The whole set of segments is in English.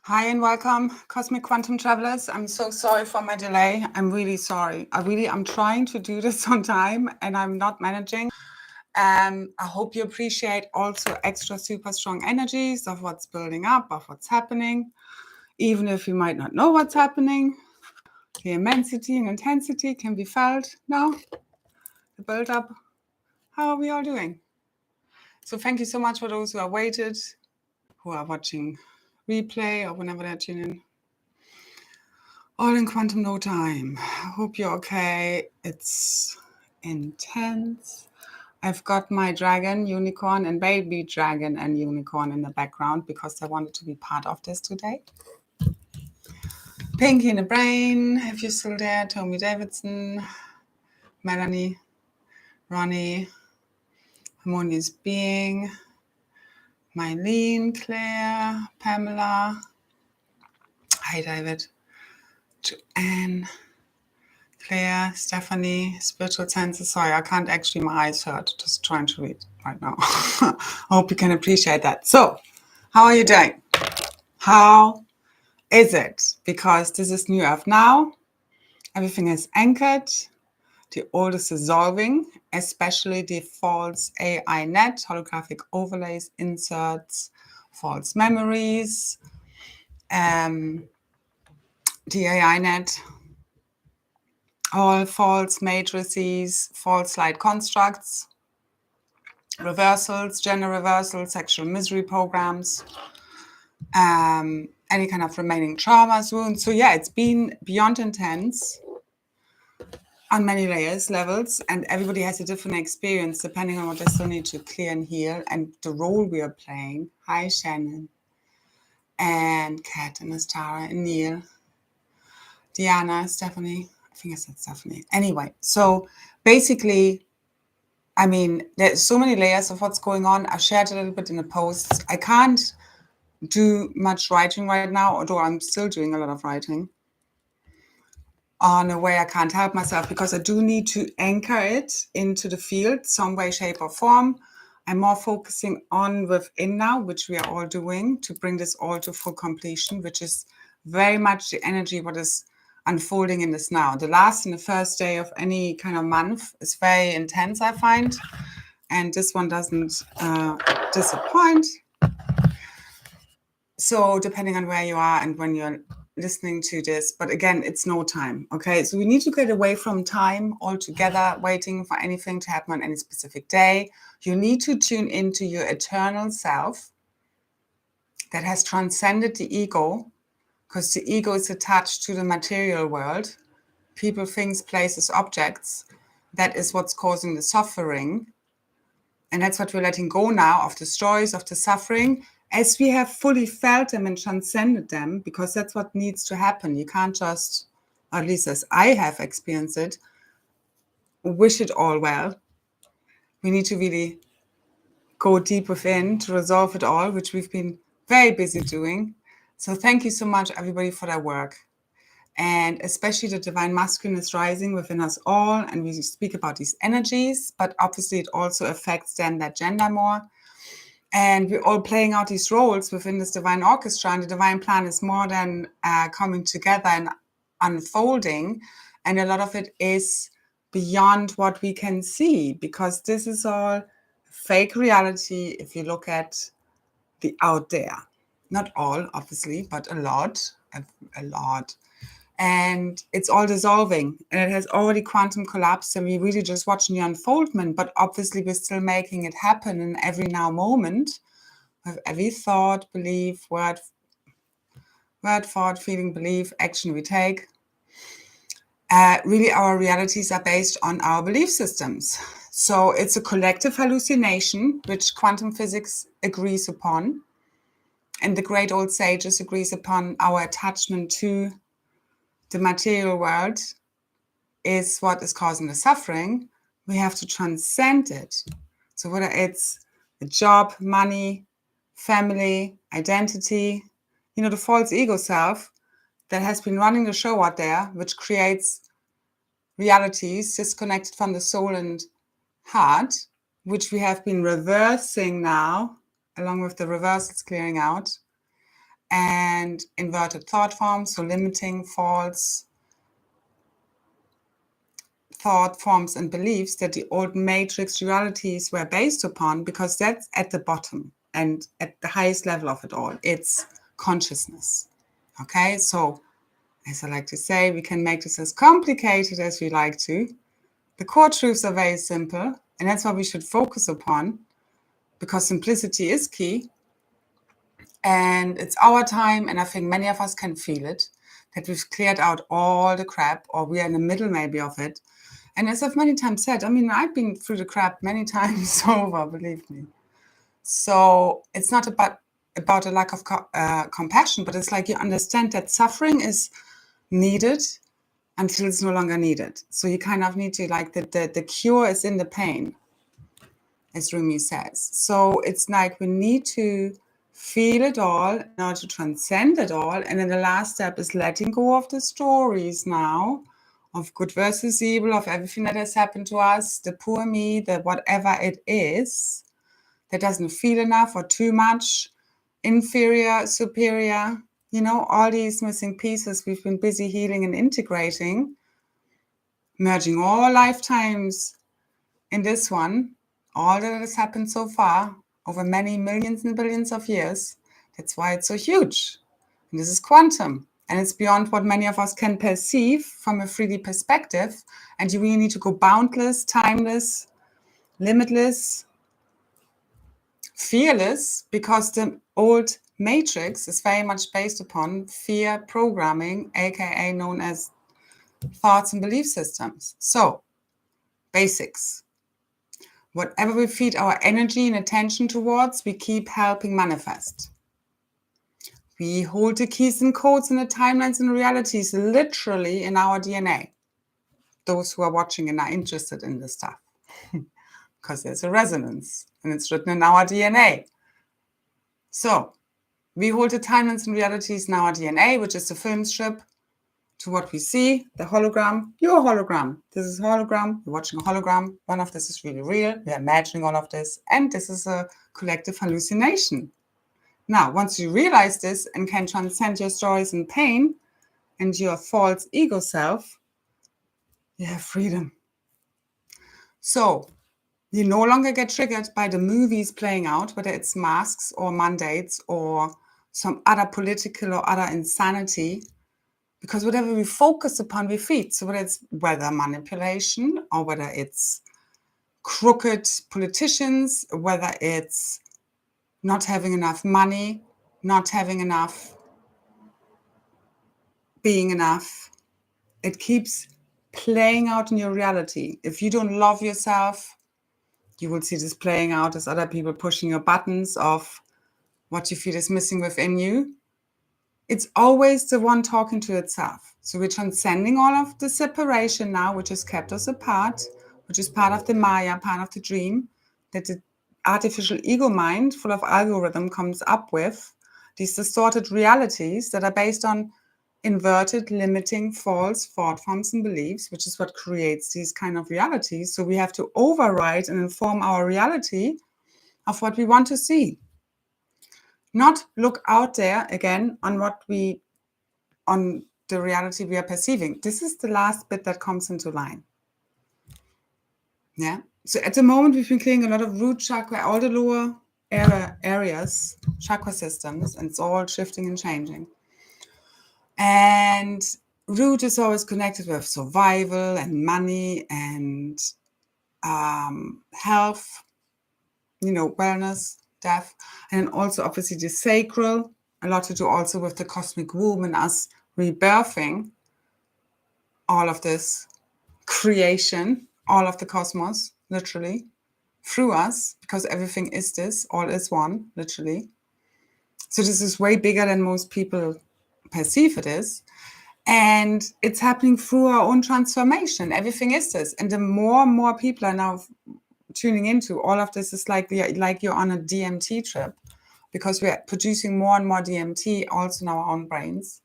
Hi and welcome, Cosmic Quantum Travelers. I'm so sorry for my delay. I'm really sorry. I'm trying to do this on time and I'm not managing. I hope you appreciate also extra super strong energies of what's building up, of what's happening. Even if you might not know what's happening, the immensity and intensity can be felt now. The build up. How are we all doing? So thank you so much for those who are waited, who are watching replay or whenever they're tuning in. All in quantum no time. I hope you're okay. It's intense. I've got my dragon, unicorn, and baby dragon and unicorn in the background because I wanted to be part of this today. Pinky in the brain, if you're still there. Tommy Davidson, Melanie, Ronnie, Harmonious Being, Mylene, Claire, Pamela. Hi, David. Joanne, Claire, Stephanie, Spiritual Senses. Sorry, I can't actually, my eyes hurt, just trying to read right now. I hope you can appreciate that. So, how are you doing? How is it? Because this is New Earth now. Everything is anchored. The old is dissolving, especially the false AI net, holographic overlays, inserts, false memories, the AI net, all false matrices, false light constructs, reversals, gender reversals, sexual misery programs, any kind of remaining traumas, wounds. So yeah, it's been beyond intense on many layers, levels, and everybody has a different experience depending on what they still need to clear and heal and the role we are playing. Hi, Shannon, and Kat, and Astara, and Neil, Diana, Stephanie. I think I said Stephanie. Anyway, so basically, I mean, there's so many layers of what's going on. I shared a little bit in the posts. I can't do much writing right now, although I'm still doing a lot of writing on a way I can't help myself because I do need to anchor it into the field, some way, shape, or form. I'm more focusing on within now, which we are all doing to bring this all to full completion, which is very much the energy what is unfolding in this now. The last and the first day of any kind of month is very intense, I find, and this one doesn't disappoint. So depending on where you are and when you're listening to this, but again, it's no time, okay? So we need to get away from time altogether, waiting for anything to happen on any specific day. You need to tune into your eternal self that has transcended the ego, because the ego is attached to the material world, people, things, places, objects. That is what's causing the suffering. And that's what we're letting go now, of the stories, of the suffering, as we have fully felt them and transcended them, because that's what needs to happen. You can't just, or at least as I have experienced it, wish it all well. We need to really go deep within to resolve it all, which we've been very busy doing. So thank you so much, everybody, for that work. And especially the divine masculine is rising within us all. And we speak about these energies, but obviously it also affects then that gender more. And we're all playing out these roles within this divine orchestra. And the divine plan is more than coming together and unfolding. And a lot of it is beyond what we can see, because this is all fake reality if you look at the out there. Not all, obviously, but a lot. And it's all dissolving, and it has already quantum collapsed, and we're really just watching the unfoldment, but obviously we're still making it happen in every now moment with every thought, belief, word, thought, feeling, belief, action we take. Really, our realities are based on our belief systems. So it's a collective hallucination, which quantum physics agrees upon, and the great old sages agrees upon. Our attachment to the material world is what is causing the suffering. We have to transcend it. So whether it's a job, money, family, identity, the false ego self that has been running the show out there, which creates realities disconnected from the soul and heart, which we have been reversing now, along with the reversals clearing out. and inverted thought forms, so limiting, false thought forms and beliefs that the old matrix realities were based upon, because that's at the bottom and at the highest level of it all. It's consciousness. Okay, so as I like to say, we can make this as complicated as we like to. The core truths are very simple, and that's what we should focus upon, because simplicity is key. And it's our time, and I think many of us can feel it, that we've cleared out all the crap, or we are in the middle maybe of it. And as I've many times said, I mean, I've been through the crap many times over, believe me. So it's not about a lack of compassion, but it's like you understand that suffering is needed until it's no longer needed. So you kind of need to, like, the cure is in the pain, as Rumi says. So it's like we need to feel it all in order to transcend it all. And then the last step is letting go of the stories now, of good versus evil, of everything that has happened to us, the poor me, the whatever it is that doesn't feel enough or too much, inferior, superior, you know, all these missing pieces we've been busy healing and integrating, merging all lifetimes in this one, all that has happened so far over many millions and billions of years. That's why it's so huge. And this is quantum. And it's beyond what many of us can perceive from a 3D perspective. And you really need to go boundless, timeless, limitless, fearless, because the old matrix is very much based upon fear programming, aka known as thoughts and belief systems. So, basics. Whatever we feed our energy and attention towards, we keep helping manifest. We hold the keys and codes and the timelines and realities literally in our DNA. Those who are watching and are interested in this stuff. Because there's a resonance and it's written in our DNA. So we hold the timelines and realities in our DNA, which is the film strip to what we see, the hologram. You're a hologram. This is a hologram. You're watching a hologram. One of this is really real. We're imagining all of this. And this is a collective hallucination. Now, once you realize this and can transcend your stories and pain and your false ego self, you have freedom. So you no longer get triggered by the movies playing out, whether it's masks or mandates or some other political or other insanity, because whatever we focus upon, we feed. So whether it's weather manipulation or whether it's crooked politicians, whether it's not having enough money, not having enough, being enough, it keeps playing out in your reality. If you don't love yourself, you will see this playing out as other people pushing your buttons of what you feel is missing within you. It's always the one talking to itself. So we're transcending all of the separation now, which has kept us apart, which is part of the Maya, part of the dream, that the artificial ego mind full of algorithm comes up with, these distorted realities that are based on inverted, limiting, false thought forms and beliefs, which is what creates these kind of realities. So we have to override and inform our reality of what we want to see. Not look out there again on on the reality we are perceiving. This is the last bit that comes into line. Yeah. So at the moment, we've been clearing a lot of root chakra, all the lower areas, chakra systems, and it's all shifting and changing. And root is always connected with survival and money and health, wellness, death, and also obviously the sacral, a lot to do also with the cosmic womb and us rebirthing all of this creation, all of the cosmos, literally, through us, because everything is this, all is one, literally. So this is way bigger than most people perceive it is. And it's happening through our own transformation. Everything is this. And the more and more people are now tuning into all of this, is like you're on a DMT trip, because we're producing more and more DMT also in our own brains.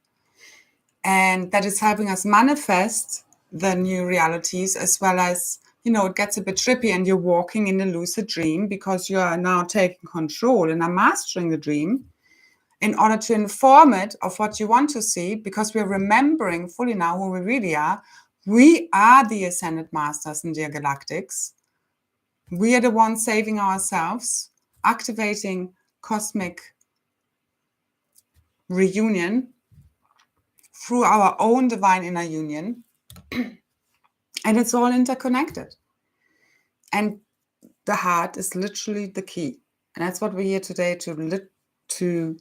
And that is helping us manifest the new realities, as well as, it gets a bit trippy and you're walking in a lucid dream because you are now taking control and are mastering the dream. in order to inform it of what you want to see, because we're remembering fully now who we really are. We are the ascended masters in the galactics. We are the ones saving ourselves, activating cosmic reunion through our own divine inner union. And it's all interconnected. And the heart is literally the key. And that's what we're here today to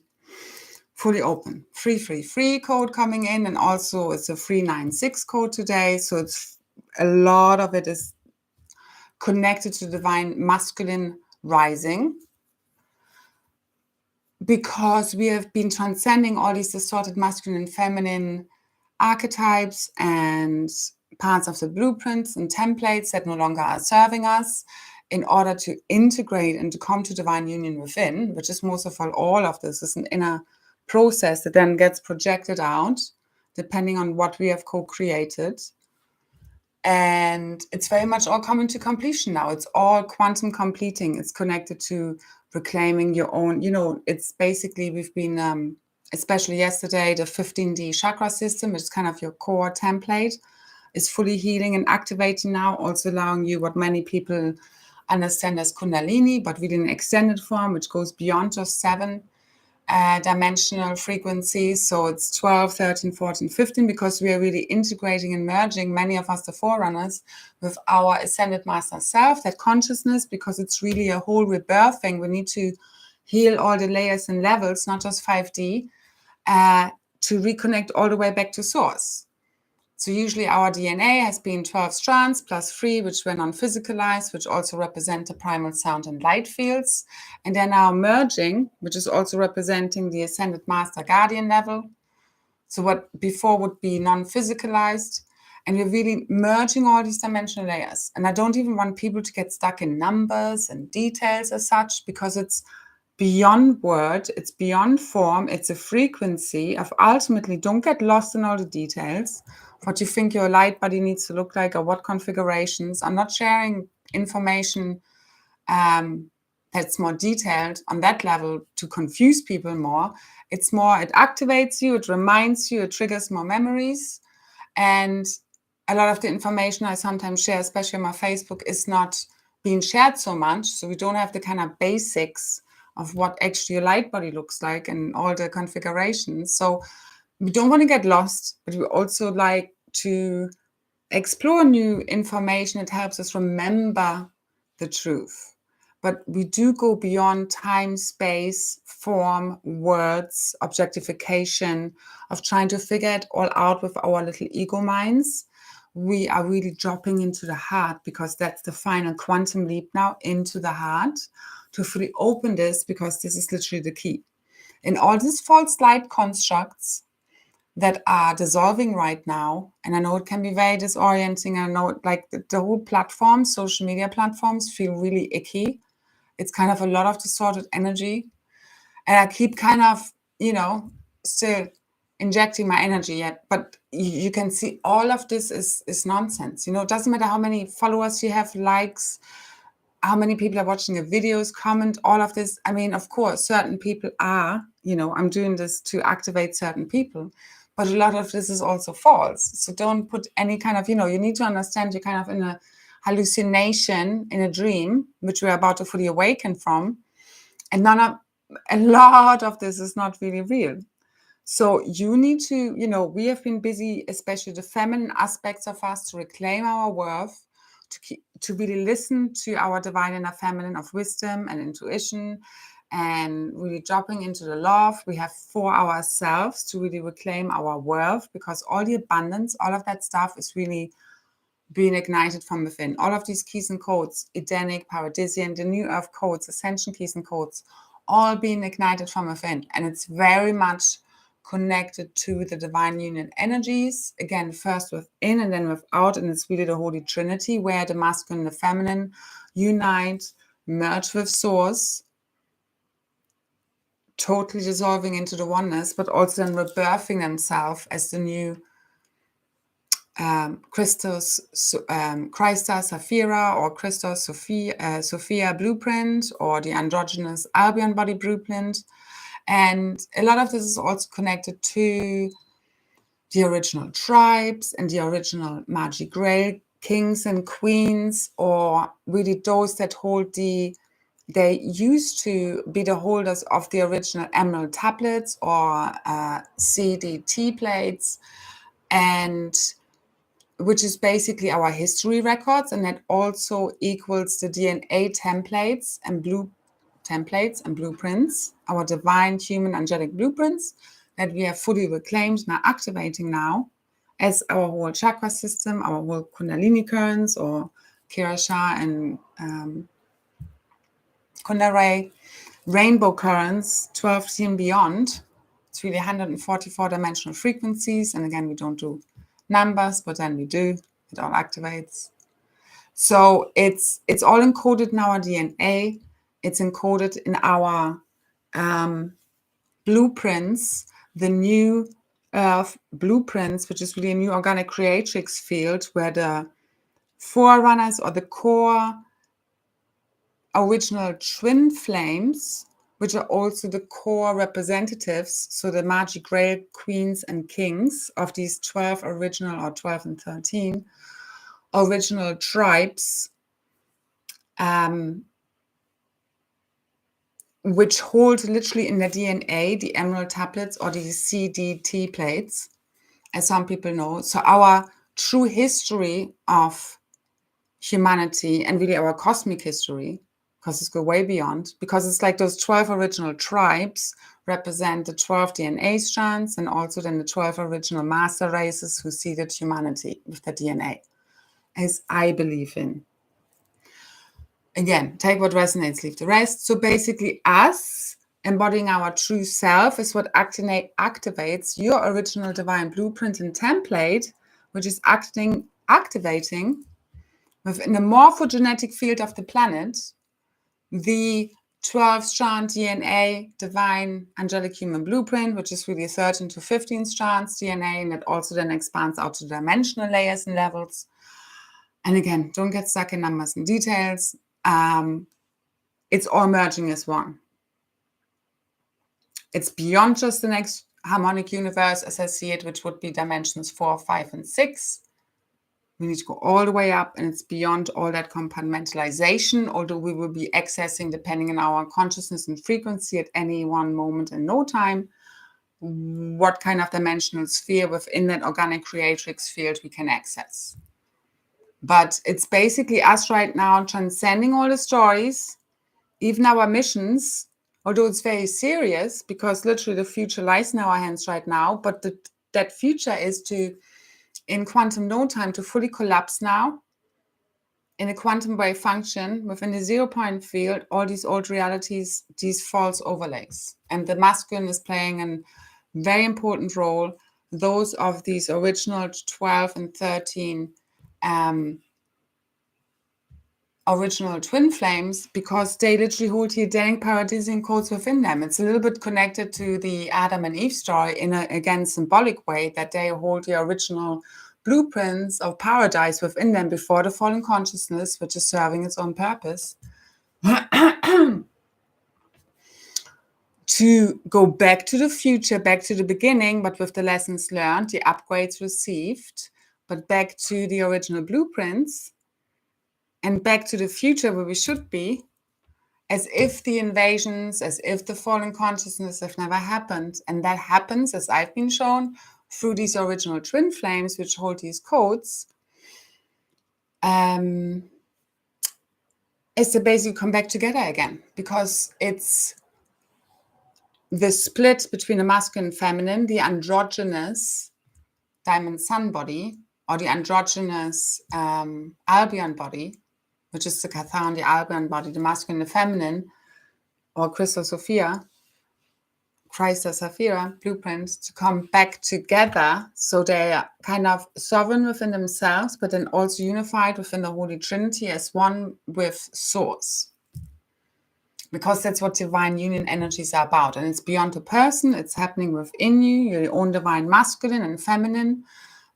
fully open. Free code coming in. And also it's a 396 code today. So it's a lot of it is connected to divine masculine rising, because we have been transcending all these distorted masculine and feminine archetypes and parts of the blueprints and templates that no longer are serving us, in order to integrate and to come to divine union within, which is most of all of this is an inner process that then gets projected out depending on what we have co-created. And it's very much all coming to completion now. It's all quantum completing. It's connected to reclaiming your own, it's basically, we've been, especially yesterday, the 15D chakra system, which is kind of your core template, is fully healing and activating now, also allowing you what many people understand as Kundalini, but really in an extended form, which goes beyond just 7 dimensional frequencies. So it's 12, 13, 14, 15, because we are really integrating and merging, many of us, the forerunners, with our ascended master self, that consciousness, because it's really a whole rebirth thing. We need to heal all the layers and levels, not just 5D, to reconnect all the way back to source. So usually our DNA has been 12 strands plus 3, which were non-physicalized, which also represent the primal sound and light fields. And they're now merging, which is also representing the ascended master guardian level. So what before would be non-physicalized. And we're really merging all these dimensional layers. And I don't even want people to get stuck in numbers and details as such, because it's beyond word, it's beyond form, it's a frequency of ultimately, don't get lost in all the details, what you think your light body needs to look like or what configurations. I'm not sharing information that's more detailed on that level to confuse people more. It's more, it activates you, it reminds you, it triggers more memories. And a lot of the information I sometimes share, especially on my Facebook, is not being shared so much. So we don't have the kind of basics of what actually your light body looks like and all the configurations. So we don't want to get lost, but we also like to explore new information. It helps us remember the truth. But we do go beyond time, space, form, words, objectification, of trying to figure it all out with our little ego minds. We are really dropping into the heart, because that's the final quantum leap now, into the heart, to fully open this, because this is literally the key. In all these false light constructs that are dissolving right now, and I know it can be very disorienting, I know like the whole platform, social media platforms feel really icky. It's kind of a lot of distorted energy. And I keep kind of, still injecting my energy yet, but you can see all of this is nonsense. It doesn't matter how many followers you have, likes, how many people are watching the videos, comment, all of this. I mean, of course, certain people are, I'm doing this to activate certain people, but a lot of this is also false. So don't put any kind of, you need to understand you're kind of in a hallucination, in a dream, which we're about to fully awaken from. And a lot of this is not really real. So you need to, we have been busy, especially the feminine aspects of us, to reclaim our worth, to really listen to our divine inner feminine of wisdom and intuition, and really dropping into the love we have for ourselves, to really reclaim our worth, because all the abundance, all of that stuff is really being ignited from within. All of these keys and codes, Edenic, Paradisian, the new earth codes, ascension keys and codes, all being ignited from within. And it's very much connected to the divine union energies, again, first within and then without. And it's really the Holy Trinity, where the masculine and the feminine unite, merge with source, totally dissolving into the oneness, but also then rebirthing themselves as the new Christos, Christa Sapphira, or Christos Sophia blueprint, or the androgynous Albion body blueprint. And a lot of this is also connected to the original tribes and the original Magic Grail kings and queens, or really those that hold they used to be the holders of the original emerald tablets or CDT plates, and which is basically our history records, and that also equals the DNA templates and blueprints, our divine, human, angelic blueprints that we have fully reclaimed, now activating now as our whole chakra system, our whole Kundalini currents or Kirasha and Kundalini rainbow currents, 12 and beyond. It's really 144 dimensional frequencies. And again, we don't do numbers, but then we do. It all activates. So it's all encoded in our DNA. It's encoded in our blueprints, the new Earth blueprints, which is really a new organic creatrix field where the forerunners or the core original twin flames, which are also the core representatives, so the Magic Grail queens and kings of these 12 original, or 12 and 13 original tribes, which hold literally in their DNA the emerald tablets or the CDT plates, as some people know. So our true history of humanity and really our cosmic history, because it's go way beyond, because it's like those 12 original tribes represent the 12 DNA strands and also then the 12 original master races who seeded humanity with their DNA, as I believe in. Again, take what resonates, leave the rest. So basically us embodying our true self is what activates your original divine blueprint and template, which is activating within the morphogenetic field of the planet, the 12-strand DNA divine angelic human blueprint, which is really 13 to 15 strands DNA, and it also then expands out to dimensional layers and levels. And again, don't get stuck in numbers and details. It's all merging as one. It's beyond just the next harmonic universe as I see it, which would be dimensions 4, 5, and 6. We need to go all the way up, and it's beyond all that compartmentalization, although we will be accessing, depending on our consciousness and frequency at any one moment in no time, what kind of dimensional sphere within that organic creatrix field we can access. But it's basically us right now transcending all the stories, even our missions, although it's very serious because literally the future lies in our hands right now. But that future is to, in quantum no time, to fully collapse now in a quantum wave function within the 0-point field, all these old realities, these false overlays. And the masculine is playing a very important role. Those of these original 12 and 13 original twin flames, because they literally hold the Edenic paradisian codes within them. It's a little bit connected to the Adam and Eve story in a, again, symbolic way, that they hold the original blueprints of paradise within them before the fallen consciousness, which is serving its own purpose, to go back to the future, back to the beginning, but with the lessons learned, the upgrades received, but back to the original blueprints, and back to the future where we should be, as if the invasions, as if the fallen consciousness have never happened. And that happens, as I've been shown, through these original twin flames, which hold these codes, is to basically come back together again, because it's the split between the masculine and feminine, the androgynous diamond sun body, or the androgynous Albion body, which is the Cathan, the Albion body, the masculine and the feminine, or Christos Sophia, Christ or Sapphira blueprint, to come back together, so they are kind of sovereign within themselves, but then also unified within the Holy Trinity as one with Source. Because that's what divine union energies are about. And it's beyond a person, it's happening within you, your own divine masculine and feminine,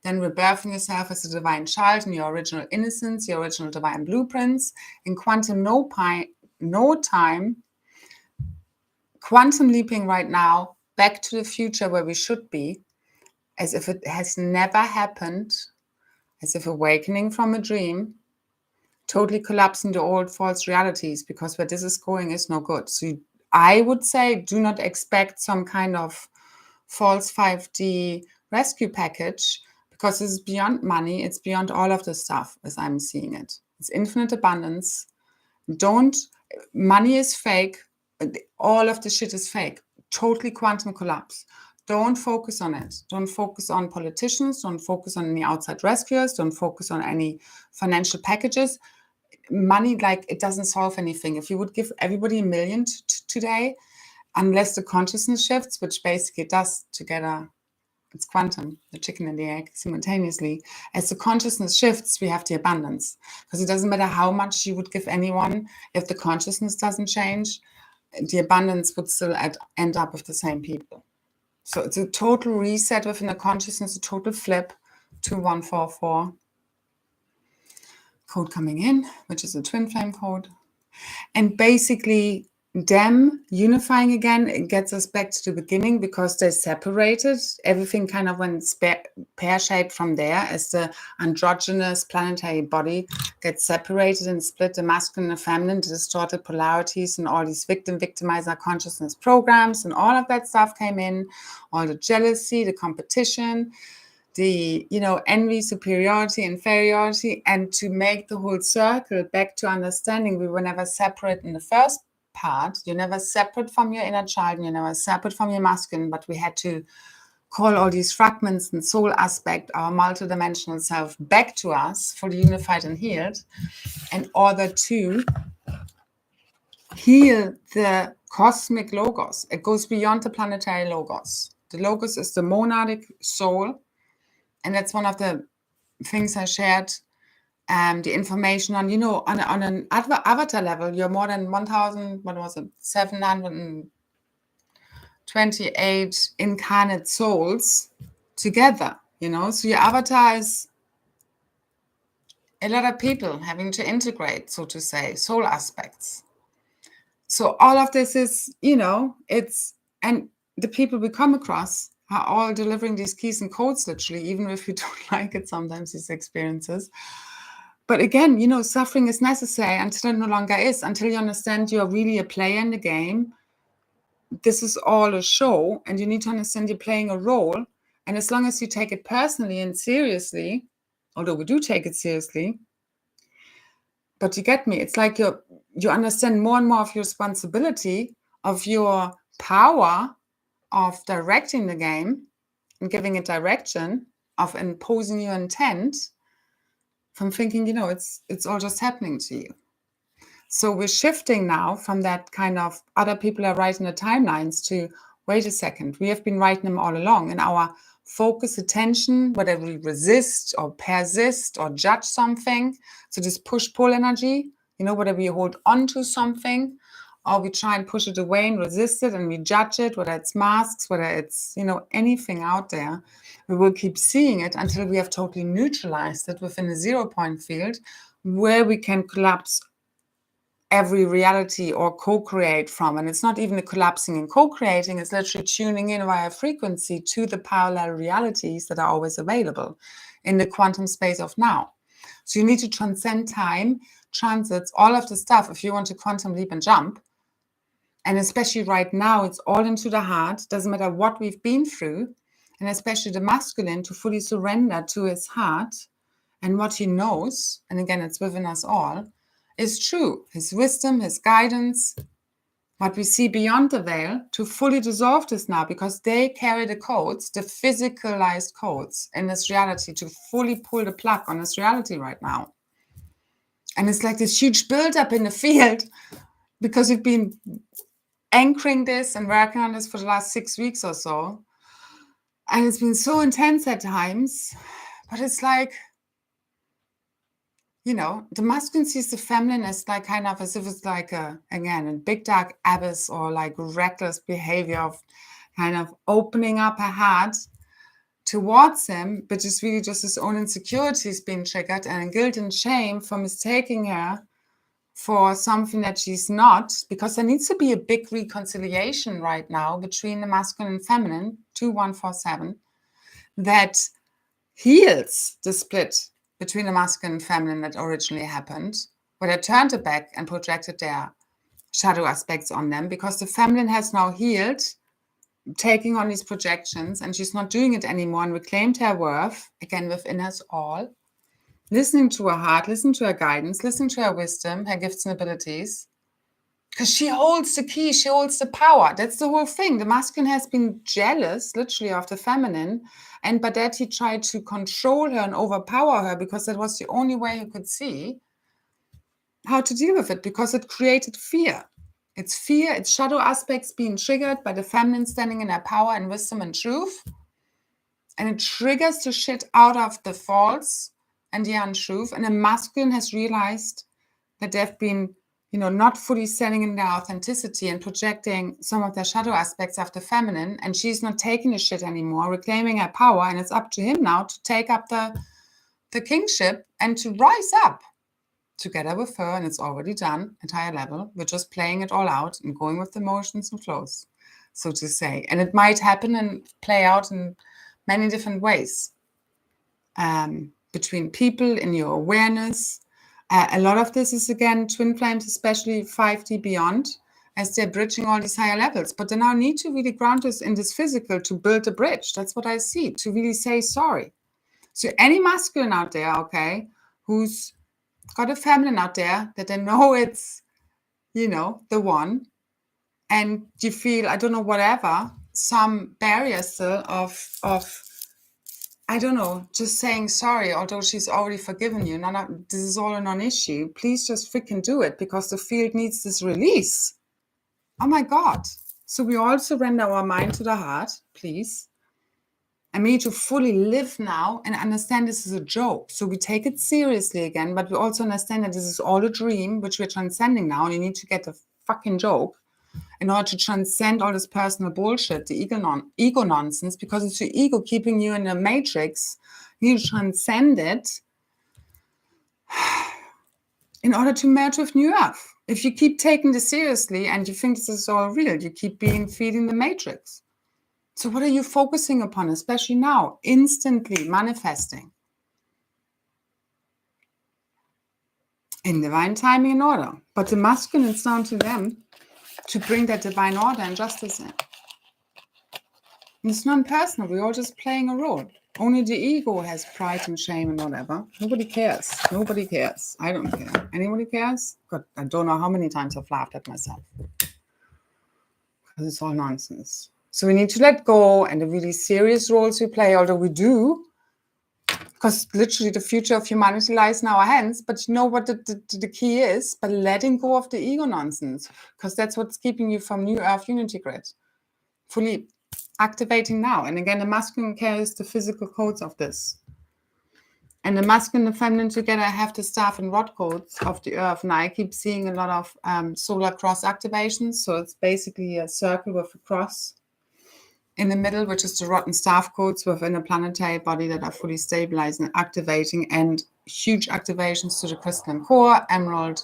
then rebirthing yourself as a divine child in your original innocence, your original divine blueprints, in quantum no time, quantum leaping right now back to the future where we should be, as if it has never happened, as if awakening from a dream, totally collapsing the old false realities, because where this is going is no good. So I would say do not expect some kind of false 5D rescue package, because this is beyond money. It's beyond all of the stuff as I'm seeing it. It's infinite abundance. Money is fake. All of the shit is fake. Totally quantum collapse. Don't focus on it. Don't focus on politicians. Don't focus on any outside rescuers. Don't focus on any financial packages. Money, like, it doesn't solve anything. If you would give everybody $1 million today, unless the consciousness shifts, which basically does together, it's quantum, the chicken and the egg simultaneously. As the consciousness shifts, we have the abundance. Because it doesn't matter how much you would give anyone, if the consciousness doesn't change, the abundance would still end up with the same people. So it's a total reset within the consciousness, a total flip to 144. Code coming in, which is a twin flame code. And basically them unifying again, it gets us back to the beginning, because they separated. Everything kind of went pear-shaped from there, as the androgynous planetary body gets separated and split, the masculine and feminine, the distorted polarities, and all these victimizer consciousness programs and all of that stuff came in, all the jealousy, the competition, the envy, superiority, inferiority. And to make the whole circle back to understanding, we were never separate in the first part. You're never separate from your inner child, and you're never separate from your masculine, but we had to call all these fragments and soul aspect, our multidimensional self, back to us, fully unified and healed, in order to heal the cosmic logos. It goes beyond the planetary logos. The logos is the monadic soul. And that's one of the things I shared, the information on, on an avatar level, you're more than 728 incarnate souls together, So your avatar is a lot of people having to integrate, so to say, soul aspects. So all of this is, and the people we come across are all delivering these keys and codes, literally, even if you don't like it sometimes, these experiences. But again, suffering is necessary until it no longer is, until you understand you're really a player in the game. This is all a show, and you need to understand you're playing a role. And as long as you take it personally and seriously, although we do take it seriously, but you get me, it's like you understand more and more of your responsibility, of your power, of directing the game and giving it direction, of imposing your intent, from thinking, it's all just happening to you. So we're shifting now from that kind of other people are writing the timelines to, wait a second, we have been writing them all along. And our focus, attention, whether we resist or persist or judge something, so this push-pull energy, whether we hold on to something or we try and push it away and resist it and we judge it, whether it's masks, whether it's, anything out there, we will keep seeing it until we have totally neutralized it within a 0-point field, where we can collapse every reality or co-create from. And it's not even a collapsing and co-creating, it's literally tuning in via frequency to the parallel realities that are always available in the quantum space of now. So you need to transcend time, transits, all of the stuff if you want to quantum leap and jump. And especially right now, it's all into the heart. Doesn't matter what we've been through. And especially the masculine to fully surrender to his heart and what he knows. And again, it's within us all, is true. His wisdom, his guidance, what we see beyond the veil, to fully dissolve this now, because they carry the codes, the physicalized codes in this reality, to fully pull the plug on this reality right now. And it's like this huge buildup in the field, because we've been anchoring this and working on this for the last 6 weeks or so. And it's been so intense at times, but it's like, the masculine sees the feminine as like kind of as if it's like a big dark abyss, or like reckless behavior of kind of opening up her heart towards him, but it's really just his own insecurities being triggered and guilt and shame for mistaking her for something that she's not, because there needs to be a big reconciliation right now between the masculine and feminine, 2147, that heals the split between the masculine and feminine that originally happened, where they turned it back and projected their shadow aspects on them, because the feminine has now healed, taking on these projections, and she's not doing it anymore and reclaimed her worth, again, within us all, listening to her heart, listening to her guidance, listening to her wisdom, her gifts and abilities, because she holds the key, she holds the power. That's the whole thing. The masculine has been jealous, literally, of the feminine, and by that he tried to control her and overpower her, because that was the only way he could see how to deal with it, because it created fear. It's fear, it's shadow aspects being triggered by the feminine standing in her power and wisdom and truth. And it triggers the shit out of the false and the untruth. And the masculine has realized that they've been, not fully standing in their authenticity and projecting some of their shadow aspects of the feminine. And she's not taking the shit anymore, reclaiming her power. And it's up to him now to take up the kingship and to rise up together with her. And it's already done at higher level. We're just playing it all out and going with the motions and flows, so to say. And it might happen and play out in many different ways, between people, in your awareness. A lot of this is, again, twin flames, especially 5D beyond, as they're bridging all these higher levels. But they now need to really ground us in this physical to build a bridge. That's what I see, to really say sorry. So any masculine out there, okay, who's got a feminine out there that they know it's, the one, and you feel, I don't know, whatever, some barrier still of I don't know, just saying sorry, although she's already forgiven you. This is all a non-issue. Please just freaking do it, because the field needs this release. Oh my God. So we all surrender our mind to the heart, please. And we need to fully live now and understand this is a joke. So we take it seriously again, but we also understand that this is all a dream, which we're transcending now. And you need to get the fucking joke in order to transcend all this personal bullshit, the ego nonsense, because it's your ego keeping you in a matrix. You need to transcend it in order to merge with New Earth. If you keep taking this seriously and you think this is all real, you keep feeding the matrix. So what are you focusing upon, especially now? Instantly manifesting. In divine timing and order. But the masculine, it's down to them to bring that divine order and justice in. And it's non-personal. We're all just playing a role. Only the ego has pride and shame and whatever. Nobody cares. Nobody cares. I don't care. Anybody cares? God, I don't know how many times I've laughed at myself. Because it's all nonsense. So we need to let go, and the really serious roles we play, although we do, because literally the future of humanity lies in our hands. But you know what the key is? But letting go of the ego nonsense, because that's what's keeping you from New Earth Unity Grid. Fully activating now. And again, the masculine carries the physical codes of this. And the masculine and feminine together have the staff and rod codes of the earth. And I keep seeing a lot of solar cross activations. So it's basically a circle with a cross in the middle, which is the rod and staff codes within a planetary body that are fully stabilized and activating, and huge activations to the crystalline core, emerald,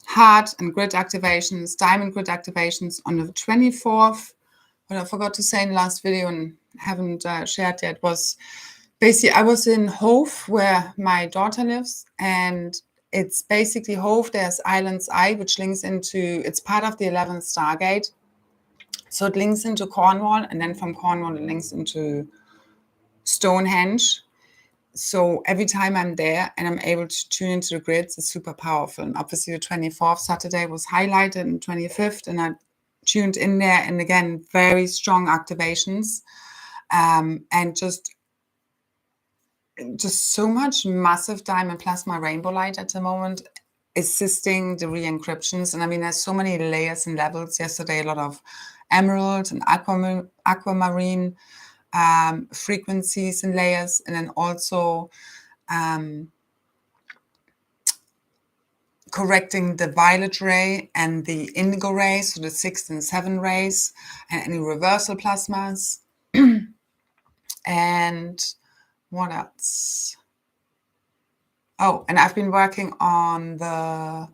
heart and grid activations, diamond grid activations on the 24th. What I forgot to say in the last video and haven't shared yet was basically I was in Hove, where my daughter lives, and it's basically Hove. There's Island's Eye, which links into, it's part of the 11th Stargate. So it links into Cornwall, and then from Cornwall it links into Stonehenge. So every time I'm there and I'm able to tune into the grids, it's super powerful. And obviously the 24th Saturday was highlighted, and 25th, and I tuned in there, and again, very strong activations, and just so much massive diamond plasma rainbow light at the moment, assisting the re-encryptions. And I mean, there's so many layers and levels. Yesterday, a lot of emerald and aquamarine frequencies and layers, and then also correcting the violet ray and the indigo rays, so the 6 and 7 rays, and any reversal plasmas. And what else? Oh, and I've been working on the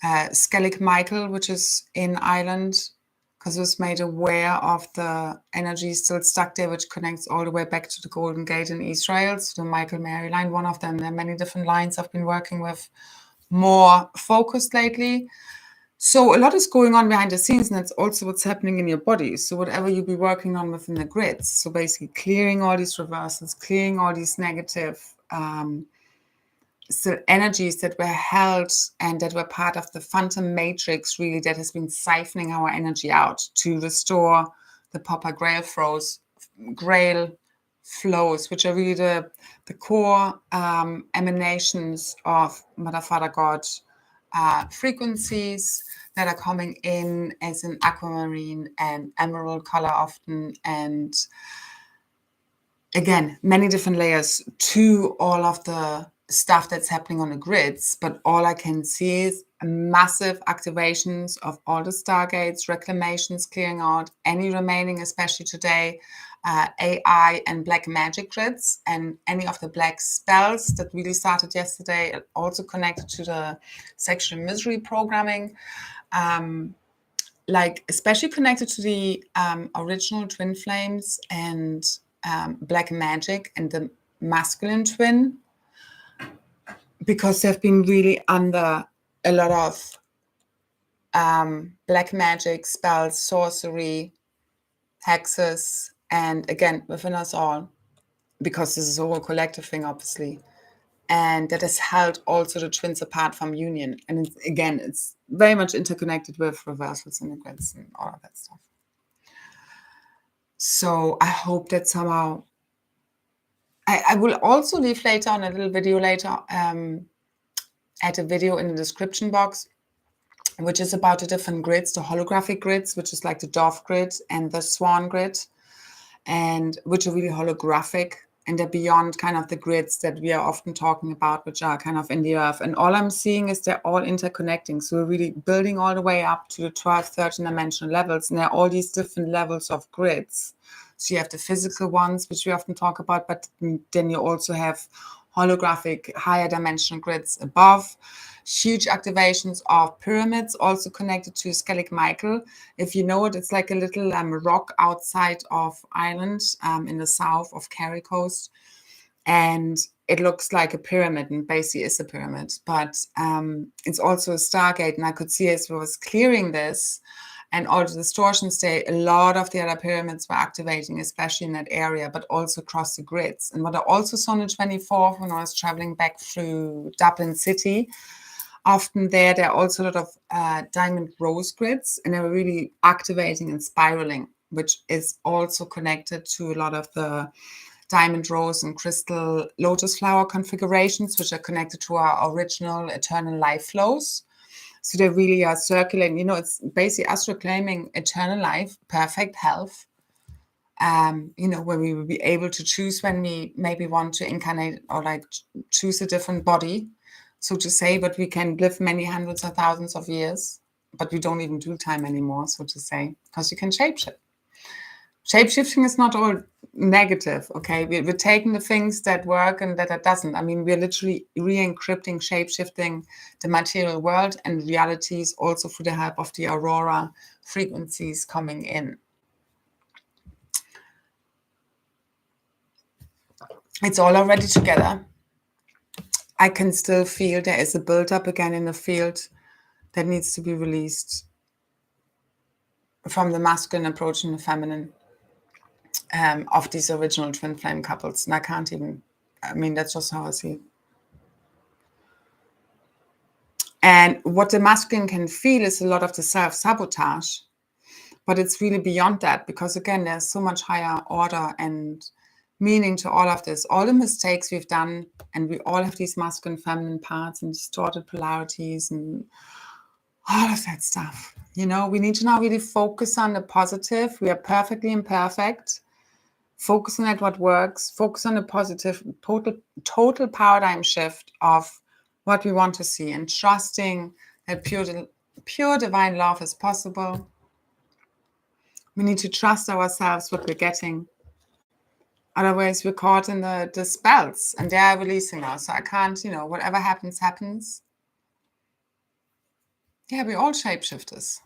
Skellig Michael, which is in Ireland, because it was made aware of the energy still stuck there, which connects all the way back to the Golden Gate in Israel, so the Michael Mary line, one of them. There are many different lines I've been working with more focused lately. So a lot is going on behind the scenes, and that's also what's happening in your body. So whatever you'll be working on within the grids, so basically clearing all these reversals, clearing all these negative still energies that were held and that were part of the phantom matrix, really, that has been siphoning our energy out to restore the proper grail flows, which are really the core emanations of Mother, Father, God frequencies that are coming in as an aquamarine and emerald color often, and again, many different layers to all of the stuff that's happening on the grids, but all I can see is massive activations of all the stargates, reclamations, clearing out any remaining, especially today, AI and black magic grids, and any of the black spells that really started yesterday, also connected to the sexual misery programming, like especially connected to the original twin flames and black magic and the masculine twin, because they've been really under a lot of black magic, spells, sorcery, hexes, and again, within us all, because this is a whole collective thing, obviously. And that has held also the twins apart from union. And it's very much interconnected with reversals and grids and all of that stuff. So I hope that somehow, I will also leave later on a little video later, add a video in the description box, which is about the different grids, the holographic grids, which is like the dove grid and the swan grid, and which are really holographic, and they're beyond kind of the grids that we are often talking about, which are kind of in the earth. And all I'm seeing is they're all interconnecting. So we're really building all the way up to the 12, 13 dimensional levels. And there are all these different levels of grids. So you have the physical ones, which we often talk about, but then you also have holographic higher dimensional grids above. Huge activations of pyramids, also connected to Skellig Michael. If you know it, it's like a little rock outside of Ireland, in the south of Kerry Coast. And it looks like a pyramid, and basically is a pyramid. But it's also a stargate. And I could see as I was clearing this and all the distortions there, a lot of the other pyramids were activating, especially in that area, but also across the grids. And what I also saw on the 24th when I was traveling back through Dublin City, often there are also a lot of diamond rose grids, and they were really activating and spiraling, which is also connected to a lot of the diamond rose and crystal lotus flower configurations, which are connected to our original eternal life flows. So they really are circulating, it's basically us reclaiming eternal life, perfect health, where we will be able to choose when we maybe want to incarnate or like choose a different body, so to say, but we can live many hundreds of thousands of years, but we don't even do time anymore, so to say, because you can shapeshift. Shapeshifting is not all negative, okay? We're taking the things that work and that doesn't. I mean, we're literally re-encrypting, shapeshifting the material world and realities also through the help of the aurora frequencies coming in. It's all already together. I can still feel there is a build-up again in the field that needs to be released from the masculine approaching the feminine of these original twin flame couples. And that's just how I see it. And what the masculine can feel is a lot of the self-sabotage, but it's really beyond that, because again, there's so much higher order and meaning to all of this. All the mistakes we've done, and we all have these masculine, feminine parts and distorted polarities and all of that stuff. We need to now really focus on the positive. We are perfectly imperfect. Focus on what works. Focus on the positive, total paradigm shift of what we want to see, and trusting that pure divine love is possible. We need to trust ourselves, what we're getting. Otherwise, we're caught in the spells, and they are releasing us. So I can't, whatever happens, happens. Yeah, we're all shapeshifters.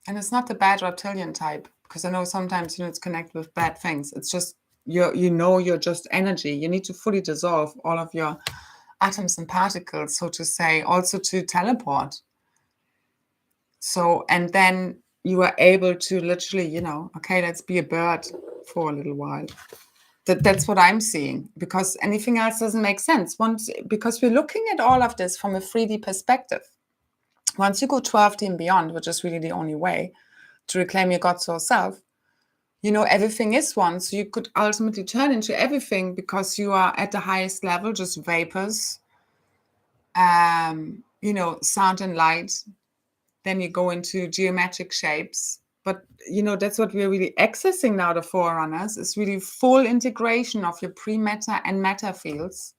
And it's not the bad reptilian type, because I know sometimes, it's connected with bad things. It's just, you're just energy. You need to fully dissolve all of your atoms and particles, so to say, also to teleport. So, and then you are able to literally, okay, let's be a bird for a little while. That's what I'm seeing, because anything else doesn't make sense. Because we're looking at all of this from a 3D perspective. Once you go 12D and beyond, which is really the only way to reclaim your God soul self, everything is one. So you could ultimately turn into everything, because you are at the highest level, just vapors, sound and light. Then you go into geometric shapes. But, that's what we're really accessing now, the Forerunners, is really full integration of your pre-matter and matter fields,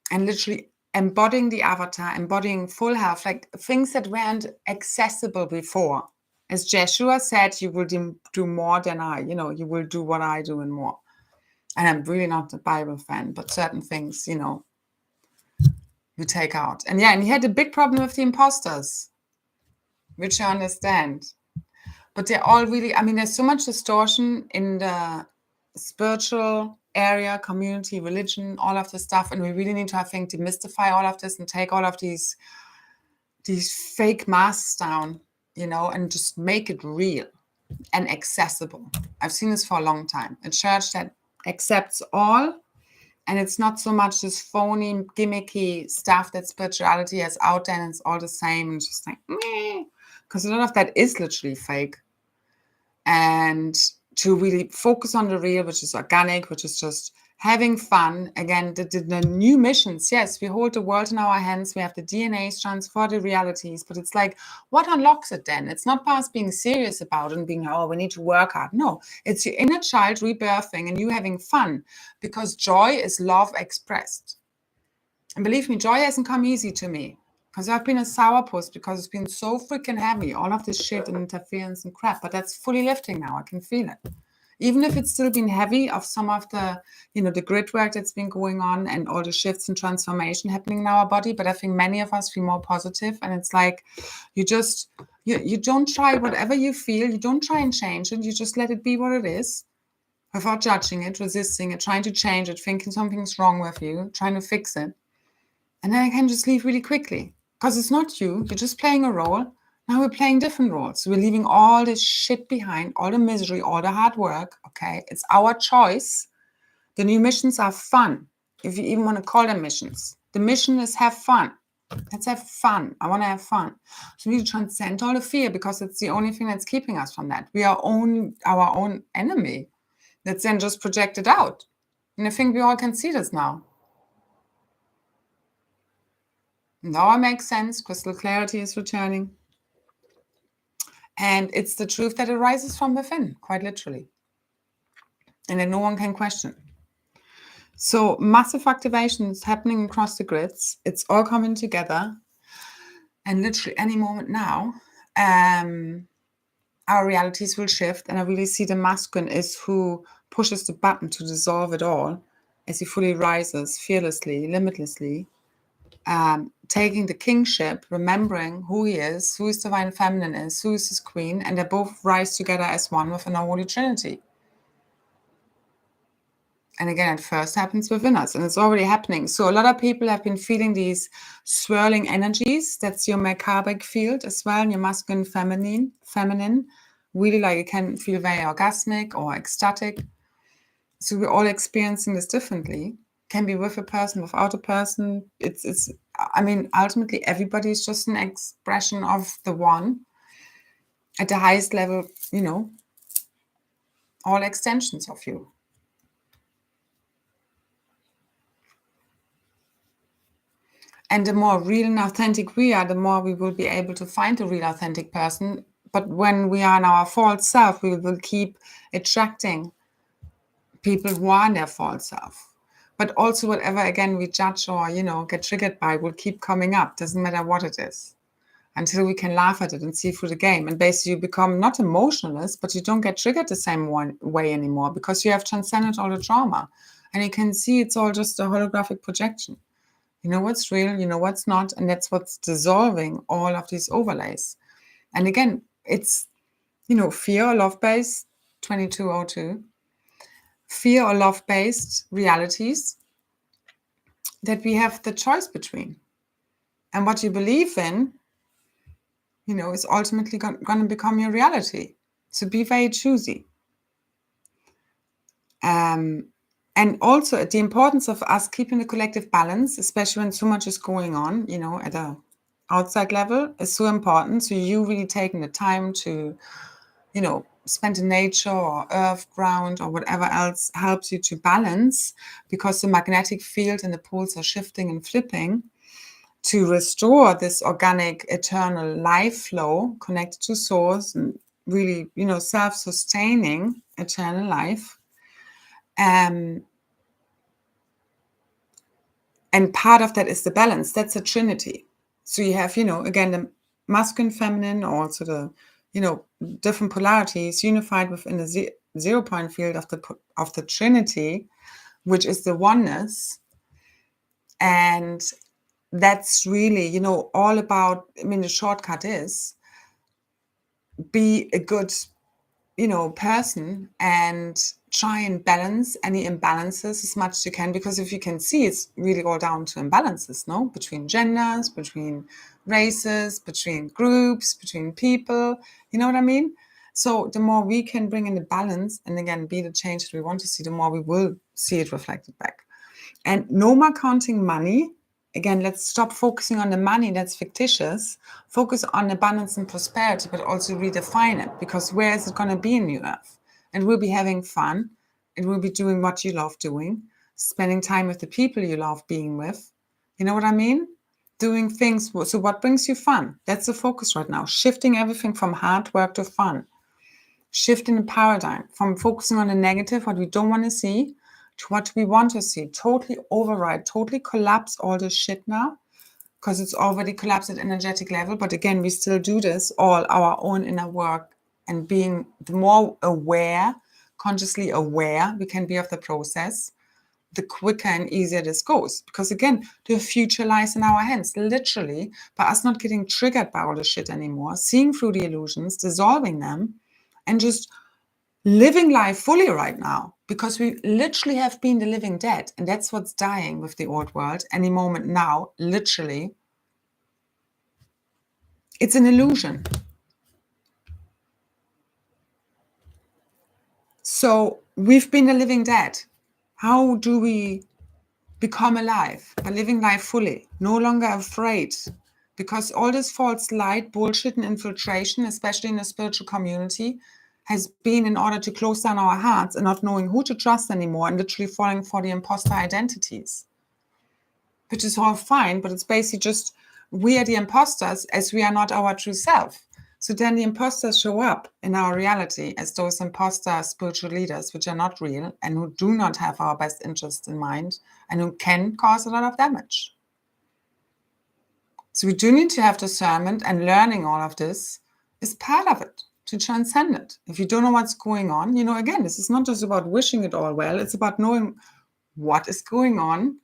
and literally embodying the avatar, embodying full health, like things that weren't accessible before. As Jeshua said, you will do more than I, you will do what I do and more. And I'm really not a Bible fan, but certain things, you take out. And yeah, and he had a big problem with the imposters, which I understand. But they're all really, there's so much distortion in the spiritual area, community, religion, all of this stuff. And we really need to, I think, demystify all of this and take all of these fake masks down, and just make it real and accessible. I've seen this for a long time. A church that accepts all, and it's not so much this phony, gimmicky stuff that spirituality has out there, and it's all the same, and just like, because a lot of that is literally fake. And to really focus on the real, which is organic, which is just having fun. Again, the new missions, yes, we hold the world in our hands. We have the DNA strands for the realities, but it's like, what unlocks it then? It's not past being serious about it and being, we need to work hard. No, it's your inner child rebirthing and you having fun, because joy is love expressed. And believe me, joy hasn't come easy to me, because I've been a sourpuss, because it's been so freaking heavy, all of this shit and interference and crap. But that's fully lifting now. I can feel it. Even if it's still been heavy of some of the, the grid work that's been going on and all the shifts and transformation happening in our body. But I think many of us feel more positive. And it's like, you don't try whatever you feel. You don't try and change it. You just let it be what it is, without judging it, resisting it, trying to change it, thinking something's wrong with you, trying to fix it. And then I can just leave really quickly. Because it's not you. You're just playing a role. Now we're playing different roles. We're leaving all this shit behind, all the misery, all the hard work. Okay, it's our choice. The new missions are fun, if you even want to call them missions. The mission is have fun. Let's have fun. I want to have fun. So we need to transcend all the fear, because it's the only thing that's keeping us from that. We are our own enemy. That's then just projected out. And I think we all can see this now. Now it makes sense. Crystal clarity is returning. And it's the truth that arises from within, quite literally. And that no one can question. So massive activations happening across the grids. It's all coming together. And literally any moment now, our realities will shift. And I really see the masculine is who pushes the button to dissolve it all, as he fully rises fearlessly, limitlessly. Taking the kingship, remembering who he is, who his divine feminine is, who is his queen, and they both rise together as one within our Holy Trinity. And again, it first happens within us, and it's already happening. So a lot of people have been feeling these swirling energies. That's your merkabic field as well, and your masculine, feminine. Really, like, it can feel very orgasmic or ecstatic. So we're all experiencing this differently. Can be with a person, without a person. Ultimately, everybody is just an expression of the one at the highest level, all extensions of you. And the more real and authentic we are, the more we will be able to find the real authentic person. But when we are in our false self, we will keep attracting people who are in their false self. But also whatever, again, we judge or, get triggered by will keep coming up. Doesn't matter what it is. Until we can laugh at it and see through the game. And basically you become not emotionless, but you don't get triggered the same way anymore, because you have transcended all the trauma. And you can see it's all just a holographic projection. You know what's real, you know what's not, and that's what's dissolving all of these overlays. And again, it's, fear or love-based, 2202, fear or love-based realities that we have the choice between. And what you believe in, is ultimately going to become your reality. So be very choosy. And also the importance of us keeping the collective balance, especially when so much is going on, at a outside level, is so important. So you really taking the time to, spend in nature or earth, ground, or whatever else helps you to balance, because the magnetic field and the poles are shifting and flipping to restore this organic, eternal life flow connected to source and really, self-sustaining eternal life. And part of that is the balance. That's a trinity. So you have, again, the masculine, feminine, also the, different polarities unified within the 0 point field of the trinity, which is the oneness. And that's really, all about, the shortcut is be a good, person and try and balance any imbalances as much as you can, because if you can see, it's really all down to imbalances, no? Between genders, between races, between groups, between people, you know what I mean? So the more we can bring in the balance and again, be the change that we want to see, the more we will see it reflected back. And no more counting money. Again, let's stop focusing on the money that's fictitious. Focus on abundance and prosperity, but also redefine it, because where is it going to be in the earth? And we'll be having fun. It will be doing what you love doing, spending time with the people you love being with. You know what I mean? Doing things. So what brings you fun? That's the focus right now. Shifting everything from hard work to fun. Shifting the paradigm from focusing on the negative, what we don't want to see, to what we want to see. Totally override, totally collapse all this shit now, because it's already collapsed at energetic level. But again, we still do this, all our own inner work, and being the more aware, consciously aware we can be of the process, the quicker and easier this goes. Because again, the future lies in our hands, literally, by us not getting triggered by all the shit anymore, seeing through the illusions, dissolving them, and just living life fully right now, because we literally have been the living dead, and that's what's dying with the old world any moment now, literally. It's an illusion. So we've been the living dead. How do we become alive? By living life fully, no longer afraid, because all this false light, bullshit and infiltration, especially in the spiritual community, has been in order to close down our hearts and not knowing who to trust anymore, and literally falling for the imposter identities, which is all fine, but it's basically just we are the imposters as we are not our true self. So then the imposters show up in our reality as those imposter spiritual leaders, which are not real and who do not have our best interests in mind and who can cause a lot of damage. So we do need to have discernment, and learning all of this is part of it, to transcend it. If you don't know what's going on, again, this is not just about wishing it all well. It's about knowing what is going on,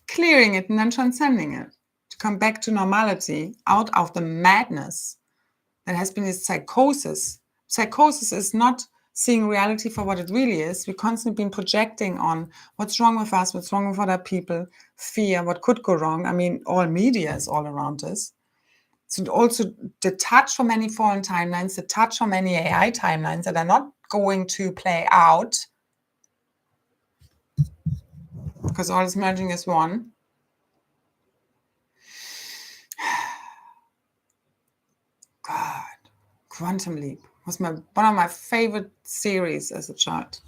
clearing it, and then transcending it, to come back to normality, out of the madness that has been this psychosis. Psychosis is not seeing reality for what it really is. We've constantly been projecting on what's wrong with us, what's wrong with other people, fear, what could go wrong. I mean, all media is all around us. So also detach from any fallen timelines, detach from any AI timelines that are not going to play out, because all is merging as one. God, Quantum Leap was one of my favorite series as a child.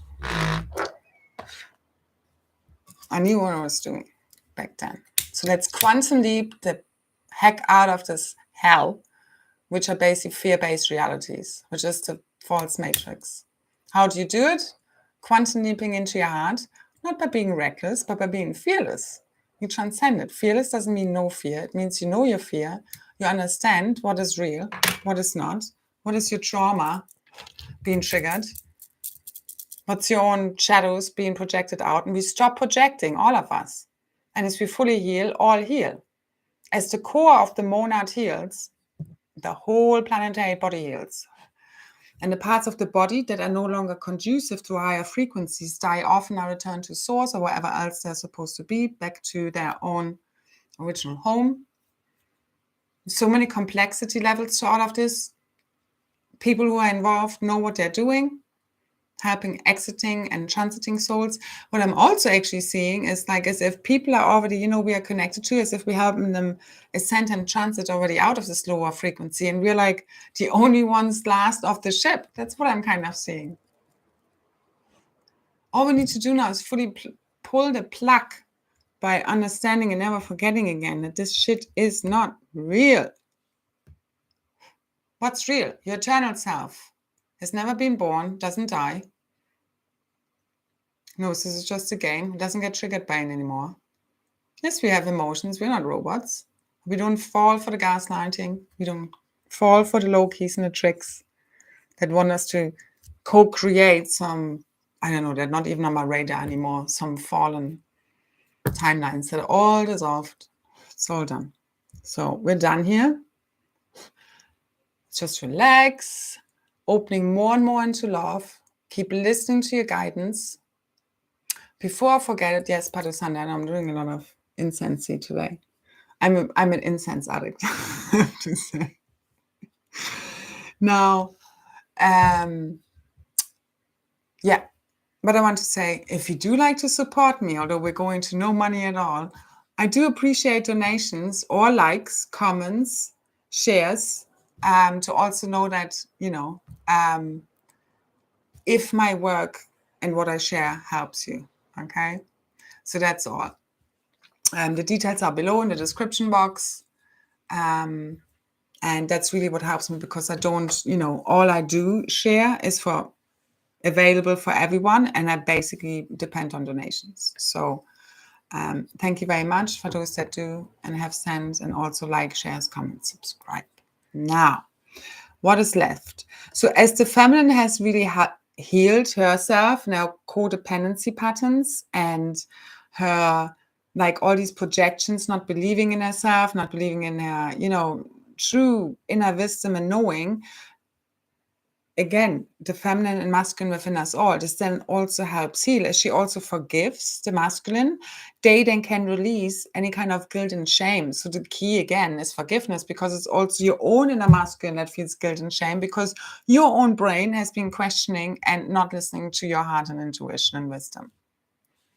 I knew what I was doing back then. So let's quantum leap the heck out of this hell, which are basically fear-based realities, which is the false matrix. How do you do it? Quantum leaping into your heart, not by being reckless, but by being fearless. You transcend it. Fearless doesn't mean no fear. It means you know your fear. You understand what is real, what is not, what is your trauma being triggered, what's your own shadows being projected out. And we stop projecting, all of us. And as we fully heal, all heal. As the core of the monad heals, the whole planetary body heals. And the parts of the body that are no longer conducive to higher frequencies die off and are returned to source or wherever else they're supposed to be, back to their own original home. So many complexity levels to all of this. People who are involved know what they're doing, helping exiting and transiting souls. What I'm also actually seeing is like as if people are already, we are connected to, as if we're helping them ascend and transit already out of this lower frequency. And we're like the only ones last of the ship. That's what I'm kind of seeing. All we need to do now is fully pull the plug by understanding and never forgetting again that this shit is not real. What's real? Your eternal self has never been born, doesn't die. No, this is just a game. It doesn't get triggered by it anymore. Yes, we have emotions. We're not robots. We don't fall for the gaslighting. We don't fall for the low keys and the tricks that want us to co-create some, I don't know, they're not even on my radar anymore, some fallen timelines that are all dissolved. It's all done. So we're done here. Just relax, opening more and more into love. Keep listening to your guidance. Before I forget it, yes, Padusanda, and I'm doing a lot of incense today. I'm an incense addict, I have to say. Now, yeah, but I want to say, if you do like to support me, although we're going to no money at all, I do appreciate donations or likes, comments, shares, to also know that, if my work and what I share helps you, okay? So that's all. The details are below in the description box. And that's really what helps me, because I don't, all I do share is available for everyone, and I basically depend on donations. So thank you very much for those that do and have sent, and also like, shares, comment, subscribe. Now, what is left? So as the feminine has really healed herself, now codependency patterns and her, like all these projections, not believing in herself, not believing in her, true inner wisdom and knowing, again, the feminine and masculine within us all, this then also helps heal. As she also forgives the masculine, they then can release any kind of guilt and shame. So the key again is forgiveness, because it's also your own inner masculine that feels guilt and shame, because your own brain has been questioning and not listening to your heart and intuition and wisdom.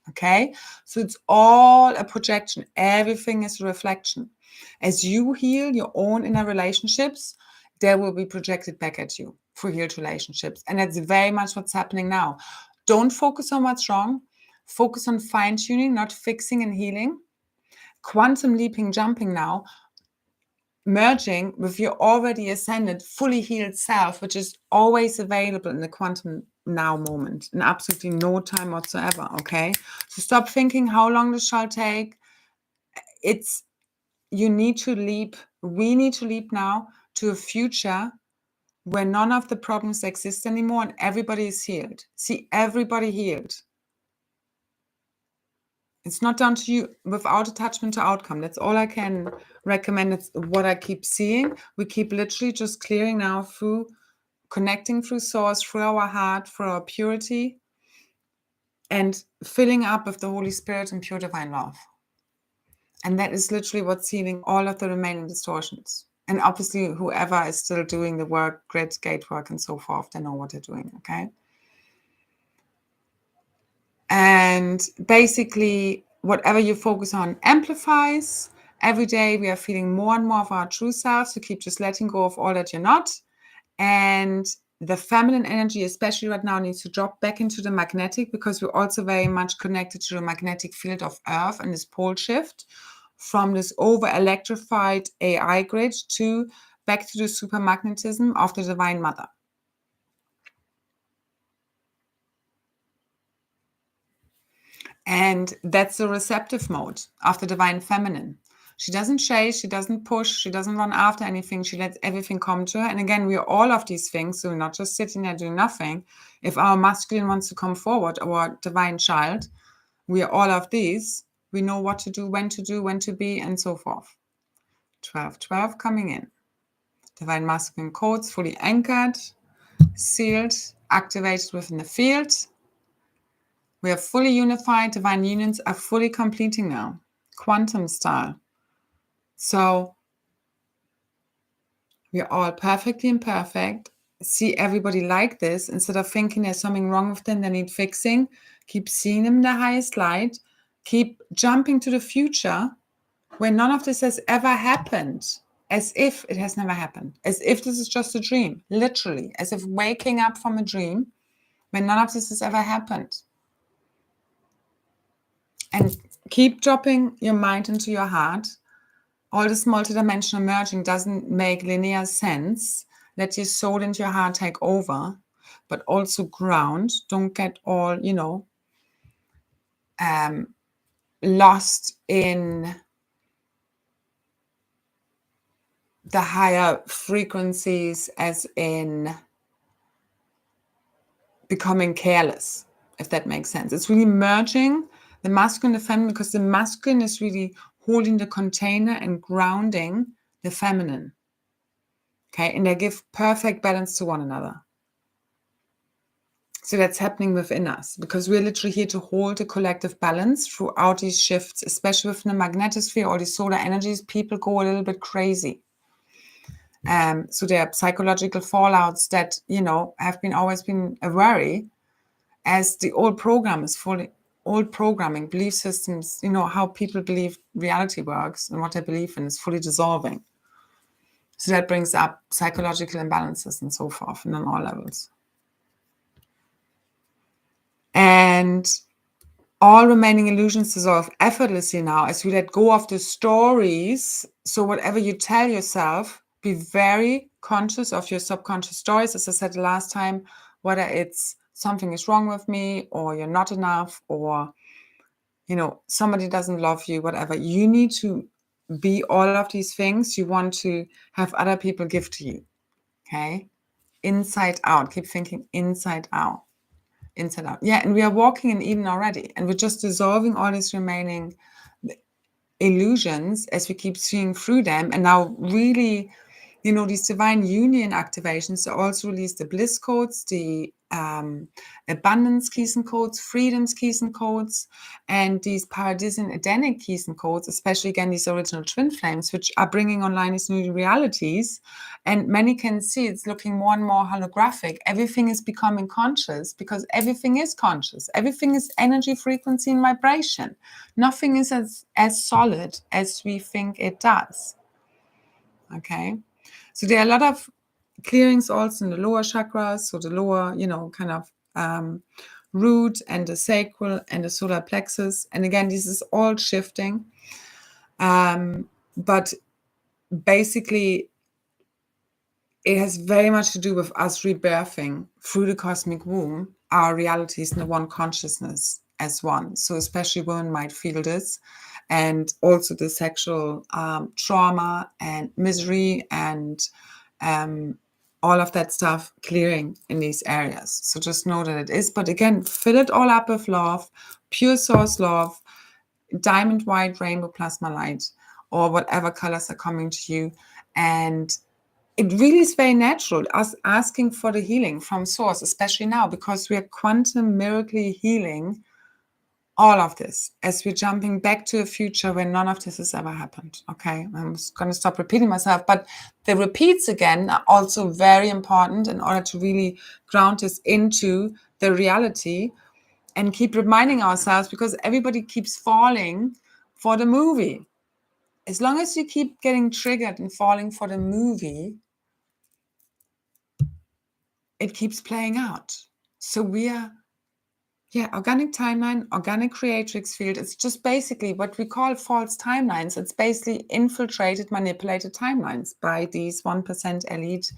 Okay, so it's all a projection. Everything is a reflection. As you heal your own inner relationships, they will be projected back at you for healed relationships. And that's very much what's happening now. Don't focus on what's wrong. Focus on fine-tuning, not fixing and healing. Quantum leaping, jumping now, merging with your already ascended, fully healed self, which is always available in the quantum now moment, in absolutely no time whatsoever, okay? So stop thinking how long this shall take. You need to leap. We need to leap now to a future where none of the problems exist anymore and everybody is healed. See, everybody healed. It's not down to you, without attachment to outcome. That's all I can recommend. It's what I keep seeing. We keep literally just clearing now through connecting through source, through our heart, through our purity, and filling up with the Holy Spirit and pure divine love. And that is literally what's healing all of the remaining distortions. And obviously, whoever is still doing the work, grid, gate work, and so forth, they know what they're doing, okay? And basically, whatever you focus on amplifies. Every day, we are feeling more and more of our true self. So keep just letting go of all that you're not. And the feminine energy, especially right now, needs to drop back into the magnetic, because we're also very much connected to the magnetic field of Earth and this pole shift from this over-electrified AI grid back to the supermagnetism of the Divine Mother. And that's the receptive mode of the Divine Feminine. She doesn't chase, she doesn't push, she doesn't run after anything. She lets everything come to her. And again, we are all of these things, so we're not just sitting there doing nothing. If our masculine wants to come forward, our divine child, we are all of these. We know what to do, when to be, and so forth. 12 coming in. Divine masculine codes fully anchored, sealed, activated within the field. We are fully unified. Divine unions are fully completing now. Quantum style. So we are all perfectly imperfect. See everybody like this. Instead of thinking there's something wrong with them, they need fixing. Keep seeing them in the highest light. Keep jumping to the future where none of this has ever happened. As if it has never happened. As if this is just a dream. Literally. As if waking up from a dream when none of this has ever happened. And keep dropping your mind into your heart. All this multidimensional merging doesn't make linear sense. Let your soul and your heart take over, but also ground. Don't get all, lost in the higher frequencies, as in becoming careless, if that makes sense. It's really merging the masculine and the feminine, because the masculine is really holding the container and grounding the feminine. Okay, and they give perfect balance to one another. So that's happening within us, because we're literally here to hold a collective balance throughout these shifts, especially within the magnetosphere, all these solar energies. People go a little bit crazy. So there are psychological fallouts that, have always been a worry, as the old program is fully, old programming, belief systems, how people believe reality works and what they believe in is fully dissolving. So that brings up psychological imbalances and so forth, and on all levels. And all remaining illusions dissolve effortlessly now as we let go of the stories. So whatever you tell yourself, be very conscious of your subconscious stories. As I said the last time, whether it's something is wrong with me, or you're not enough, or, somebody doesn't love you, whatever. You need to be all of these things you want to have other people give to you. Okay? Inside out. Keep thinking inside out. Inside out. Yeah, and we are walking in Eden already, and we're just dissolving all these remaining illusions as we keep seeing through them. And now really, these divine union activations to also release the bliss codes, the abundance keys and codes, freedoms keys and codes, and these paradisian Edenic keys and codes, especially again these original twin flames, which are bringing online these new realities. And many can see it's looking more and more holographic. Everything is becoming conscious, because everything is conscious. Everything is energy, frequency, and vibration. Nothing is as solid as we think it does. Okay, so there are a lot of clearings also in the lower chakras, so the lower, kind of root and the sacral and the solar plexus. And again, this is all shifting. But basically, it has very much to do with us rebirthing through the cosmic womb, our realities in the one consciousness as one. So especially women might feel this. And also the sexual trauma and misery and all of that stuff clearing in these areas. So just know that it is. But again, fill it all up with love, pure source love, diamond white, rainbow plasma light, or whatever colors are coming to you. And it really is very natural, us asking for the healing from source, especially now, because we are quantum miraculously healing all of this as we're jumping back to a future where none of this has ever happened. Okay, I'm just going to stop repeating myself, but the repeats again are also very important in order to really ground this into the reality and keep reminding ourselves, because everybody keeps falling for the movie. As long as you keep getting triggered and falling for the movie, it keeps playing out. So we are organic timeline, organic creatrix field. It's just basically what we call false timelines. It's basically infiltrated, manipulated timelines by these 1% elite,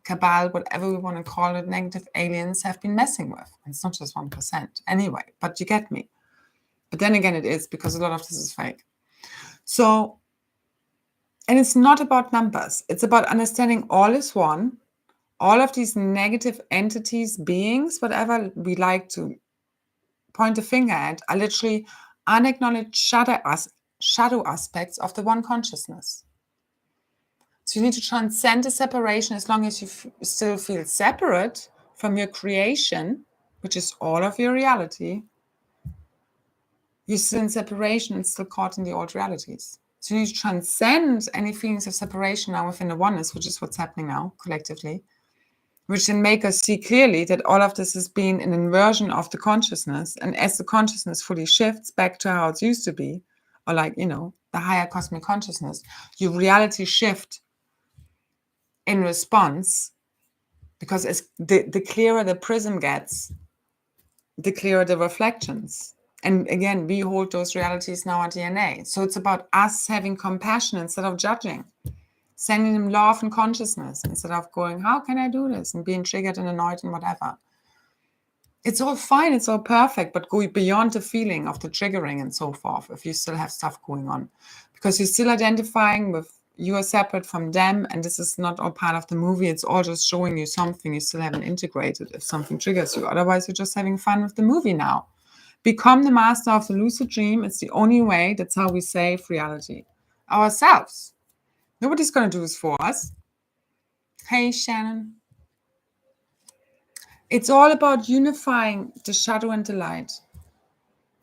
cabal, whatever we want to call it, negative aliens have been messing with. It's not just 1% anyway, but you get me. But then again, it is, because a lot of this is fake. So, and it's not about numbers. It's about understanding all is one. All of these negative entities, beings, whatever we like to point a finger at, are literally unacknowledged shadow aspects of the one consciousness. So you need to transcend the separation as long as you still feel separate from your creation, which is all of your reality. You're still in separation and still caught in the old realities. So you need to transcend any feelings of separation now within the oneness, which is what's happening now collectively, which can make us see clearly that all of this has been an inversion of the consciousness. And as the consciousness fully shifts back to how it used to be, or like, the higher cosmic consciousness, your reality shift in response, because as the clearer the prism gets, the clearer the reflections. And again, we hold those realities in our DNA. So it's about us having compassion instead of judging, sending them love and consciousness instead of going, how can I do this? And being triggered and annoyed and whatever. It's all fine. It's all perfect. But go beyond the feeling of the triggering and so forth if you still have stuff going on. Because you're still identifying with you are separate from them. And this is not all part of the movie. It's all just showing you something you still haven't integrated if something triggers you. Otherwise, you're just having fun with the movie now. Become the master of the lucid dream. It's the only way. That's how we save reality. Ourselves. Nobody's going to do this for us. Hey, Shannon. It's all about unifying the shadow and the light.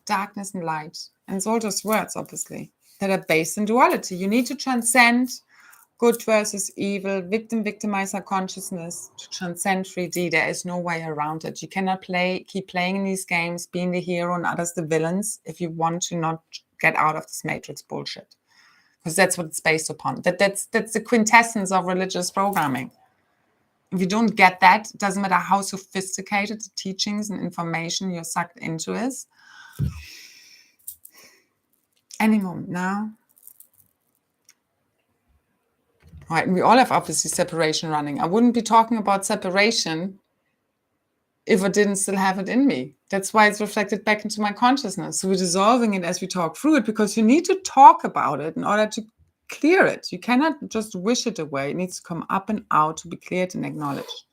Darkness and light. And it's all just words, obviously, that are based in duality. You need to transcend good versus evil, victim-victimizer consciousness to transcend 3D. There is no way around it. You cannot keep playing in these games, being the hero and others the villains, if you want to not get out of this matrix bullshit. Because that's what it's based upon. That's the quintessence of religious programming. If you don't get that, it doesn't matter how sophisticated the teachings and information you're sucked into is. Any moment now. Right, and we all have obviously separation running. I wouldn't be talking about separation if I didn't still have it in me. That's why it's reflected back into my consciousness. So we're dissolving it as we talk through it, because you need to talk about it in order to clear it. You cannot just wish it away. It needs to come up and out to be cleared and acknowledged.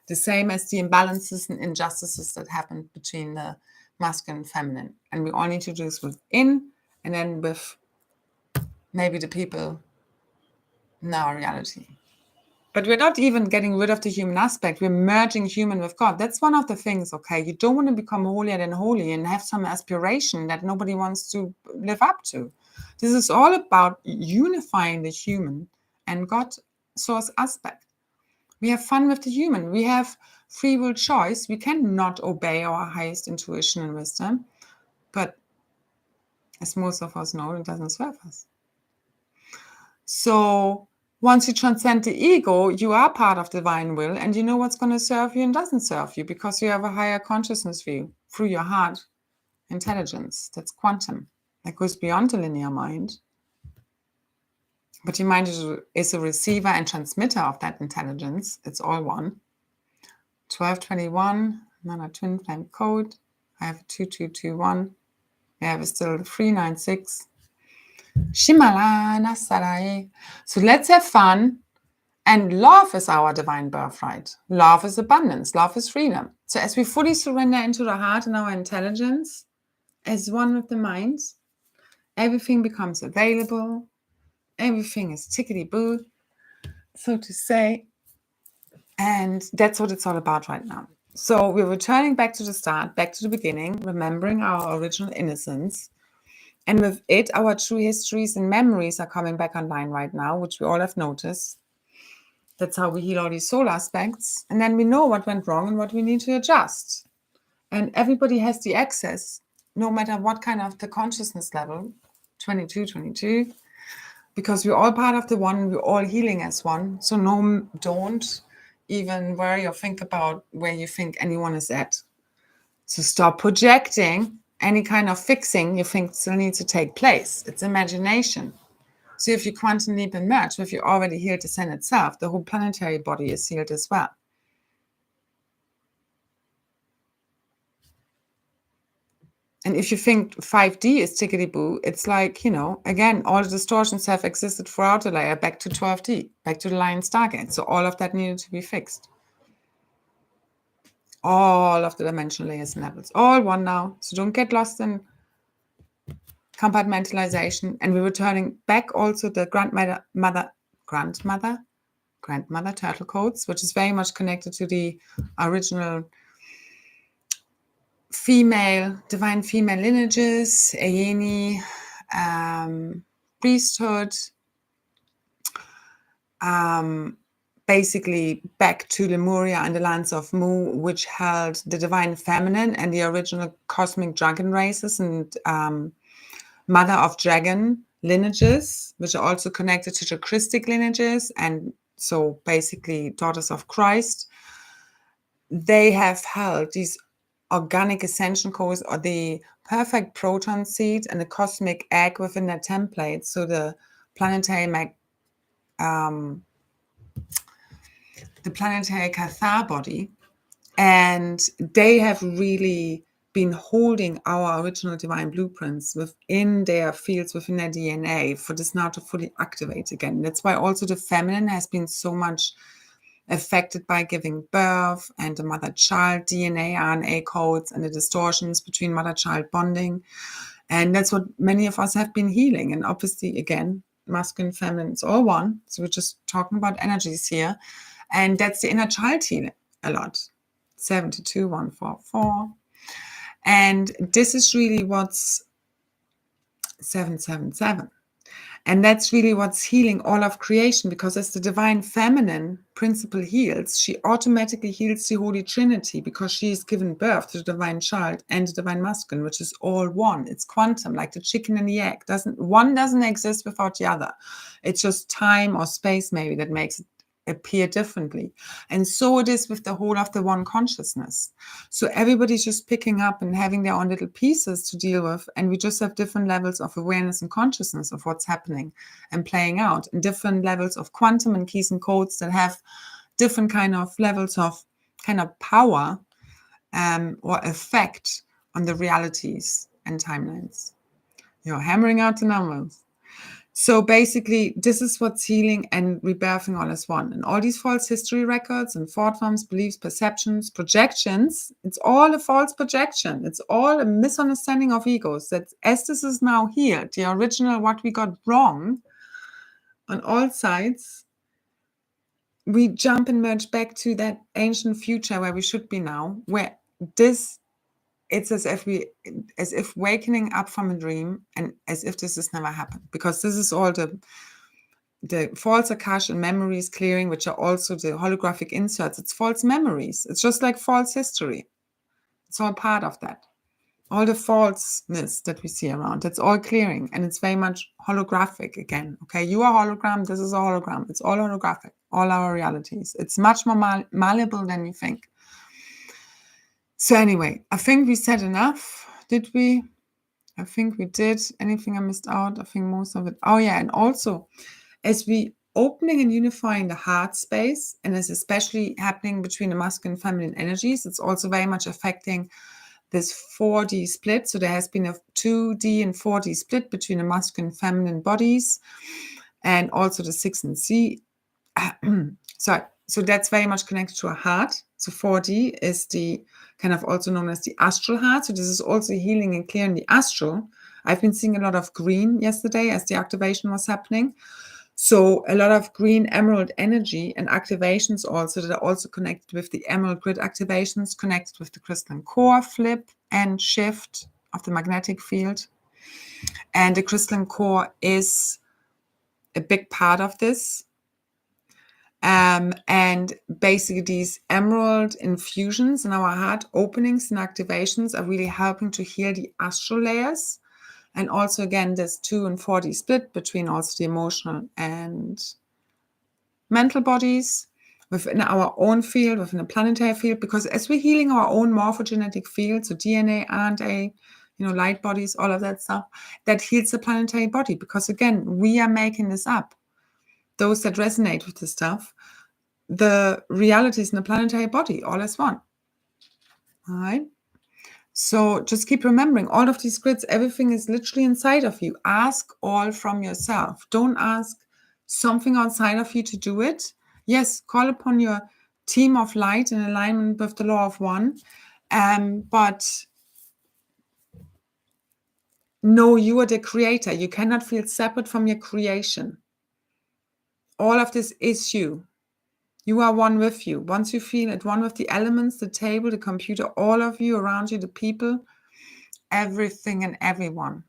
The same as the imbalances and injustices that happen between the masculine and feminine. And we all need to do this within and then with maybe the people in our reality. But we're not even getting rid of the human aspect. We're merging human with God. That's one of the things, okay? You don't want to become holier than holy and have some aspiration that nobody wants to live up to. This is all about unifying the human and God source aspect. We have fun with the human. We have free will choice. We cannot obey our highest intuition and wisdom. But as most of us know, it doesn't serve us. So once you transcend the ego, you are part of divine will, and you know what's going to serve you and doesn't serve you, because you have a higher consciousness view through your heart intelligence. That's quantum. That goes beyond the linear mind. But your mind is a receiver and transmitter of that intelligence. It's all one. 1221, another twin flame code. I have a 2221. I have still 396. Shimalana Sarai. So let's have fun. And love is our divine birthright. Love is abundance. Love is freedom. So as we fully surrender into the heart and our intelligence, as one with the mind, everything becomes available. Everything is tickety-boo, so to say. And that's what it's all about right now. So we're returning back to the start, back to the beginning, remembering our original innocence. And with it, our true histories and memories are coming back online right now, which we all have noticed. That's how we heal all these soul aspects. And then we know what went wrong and what we need to adjust. And everybody has the access, no matter what kind of the consciousness level, 22, because we're all part of the one, and we're all healing as one. So no, don't even worry or think about where you think anyone is at. So stop projecting any kind of fixing you think still needs to take place. It's imagination. So if you quantum leap and merge, if you already healed the sun itself, the whole planetary body is healed as well. And if you think 5D is tickety-boo, it's like, again, all the distortions have existed throughout the layer, back to 12D, back to the Lion Stargate. So all of that needed to be fixed. All of the dimensional layers and levels. All one now. So don't get lost in compartmentalization, and we're returning back also the grandmother turtle codes, which is very much connected to the original divine female lineages, Ayeni, priesthood, basically back to Lemuria and the lands of Mu, which held the divine feminine and the original cosmic dragon races and mother of dragon lineages, which are also connected to the Christic lineages, and so basically daughters of Christ. They have held these organic ascension codes, or the perfect proton seed and the cosmic egg within their template. So the planetary Cathar body, and they have really been holding our original divine blueprints within their fields, within their DNA, for this now to fully activate again. That's why also the feminine has been so much affected by giving birth, and the mother-child DNA, RNA codes, and the distortions between mother-child bonding. And that's what many of us have been healing. And obviously, again, masculine, feminine, it's all one. So we're just talking about energies here. And that's the inner child healing a lot. 72144. And this is really what's 777. And that's really what's healing all of creation, because as the divine feminine principle heals, she automatically heals the Holy Trinity, because she is given birth to the divine child and the divine masculine, which is all one. It's quantum, like the chicken and the egg. One doesn't exist without the other. It's just time or space maybe that makes it appear differently. And so it is with the whole of the one consciousness. So everybody's just picking up and having their own little pieces to deal with, and we just have different levels of awareness and consciousness of what's happening and playing out, and different levels of quantum and keys and codes that have different kind of levels of kind of power or effect on the realities and timelines. You're hammering out the numbers. So basically, this is what's healing and rebirthing all as one. And all these false history records and thought forms, beliefs, perceptions, projections, it's all a false projection. It's all a misunderstanding of egos. That as this is now healed, the original, what we got wrong on all sides, we jump and merge back to that ancient future where we should be now, where it's as if wakening up from a dream, and as if this has never happened, because this is all the false Akash and memories clearing, which are also the holographic inserts. It's false memories. It's just like false history. It's all part of that. All the falseness that we see around, it's all clearing, and it's very much holographic again. Okay, you are hologram. This is a hologram. It's all holographic. All our realities. It's much more malleable than you think. So anyway, I think we said enough, did we? I think we did. Anything I missed out? I think most of it. Oh yeah, and also, as we opening and unifying the heart space, and it's especially happening between the masculine and feminine energies, it's also very much affecting this 4D split. So there has been a 2D and 4D split between the masculine and feminine bodies, and also the 6 and C. So that's very much connected to a heart. So 4D is the kind of also known as the astral heart. So this is also healing and clearing the astral. I've been seeing a lot of green yesterday as the activation was happening. So a lot of green emerald energy and activations also that are also connected with the emerald grid activations, connected with the crystalline core flip and shift of the magnetic field. And the crystalline core is a big part of this. And basically these emerald infusions in our heart openings and activations are really helping to heal the astral layers. And also, again, this 2 and 4D split between also the emotional and mental bodies within our own field, within the planetary field, because as we're healing our own morphogenetic field, so DNA, RNA, light bodies, all of that stuff, that heals the planetary body. Because again, we are making this up. Those that resonate with this stuff, the realities in the planetary body, all as one. All right. So just keep remembering all of these grids, everything is literally inside of you. Ask all from yourself. Don't ask something outside of you to do it. Yes, call upon your team of light in alignment with the law of one. But know you are the creator. You cannot feel separate from your creation. All of this is you. You are one with you. Once you feel at one with the elements, the table, the computer, all of you around you, the people, everything and everyone,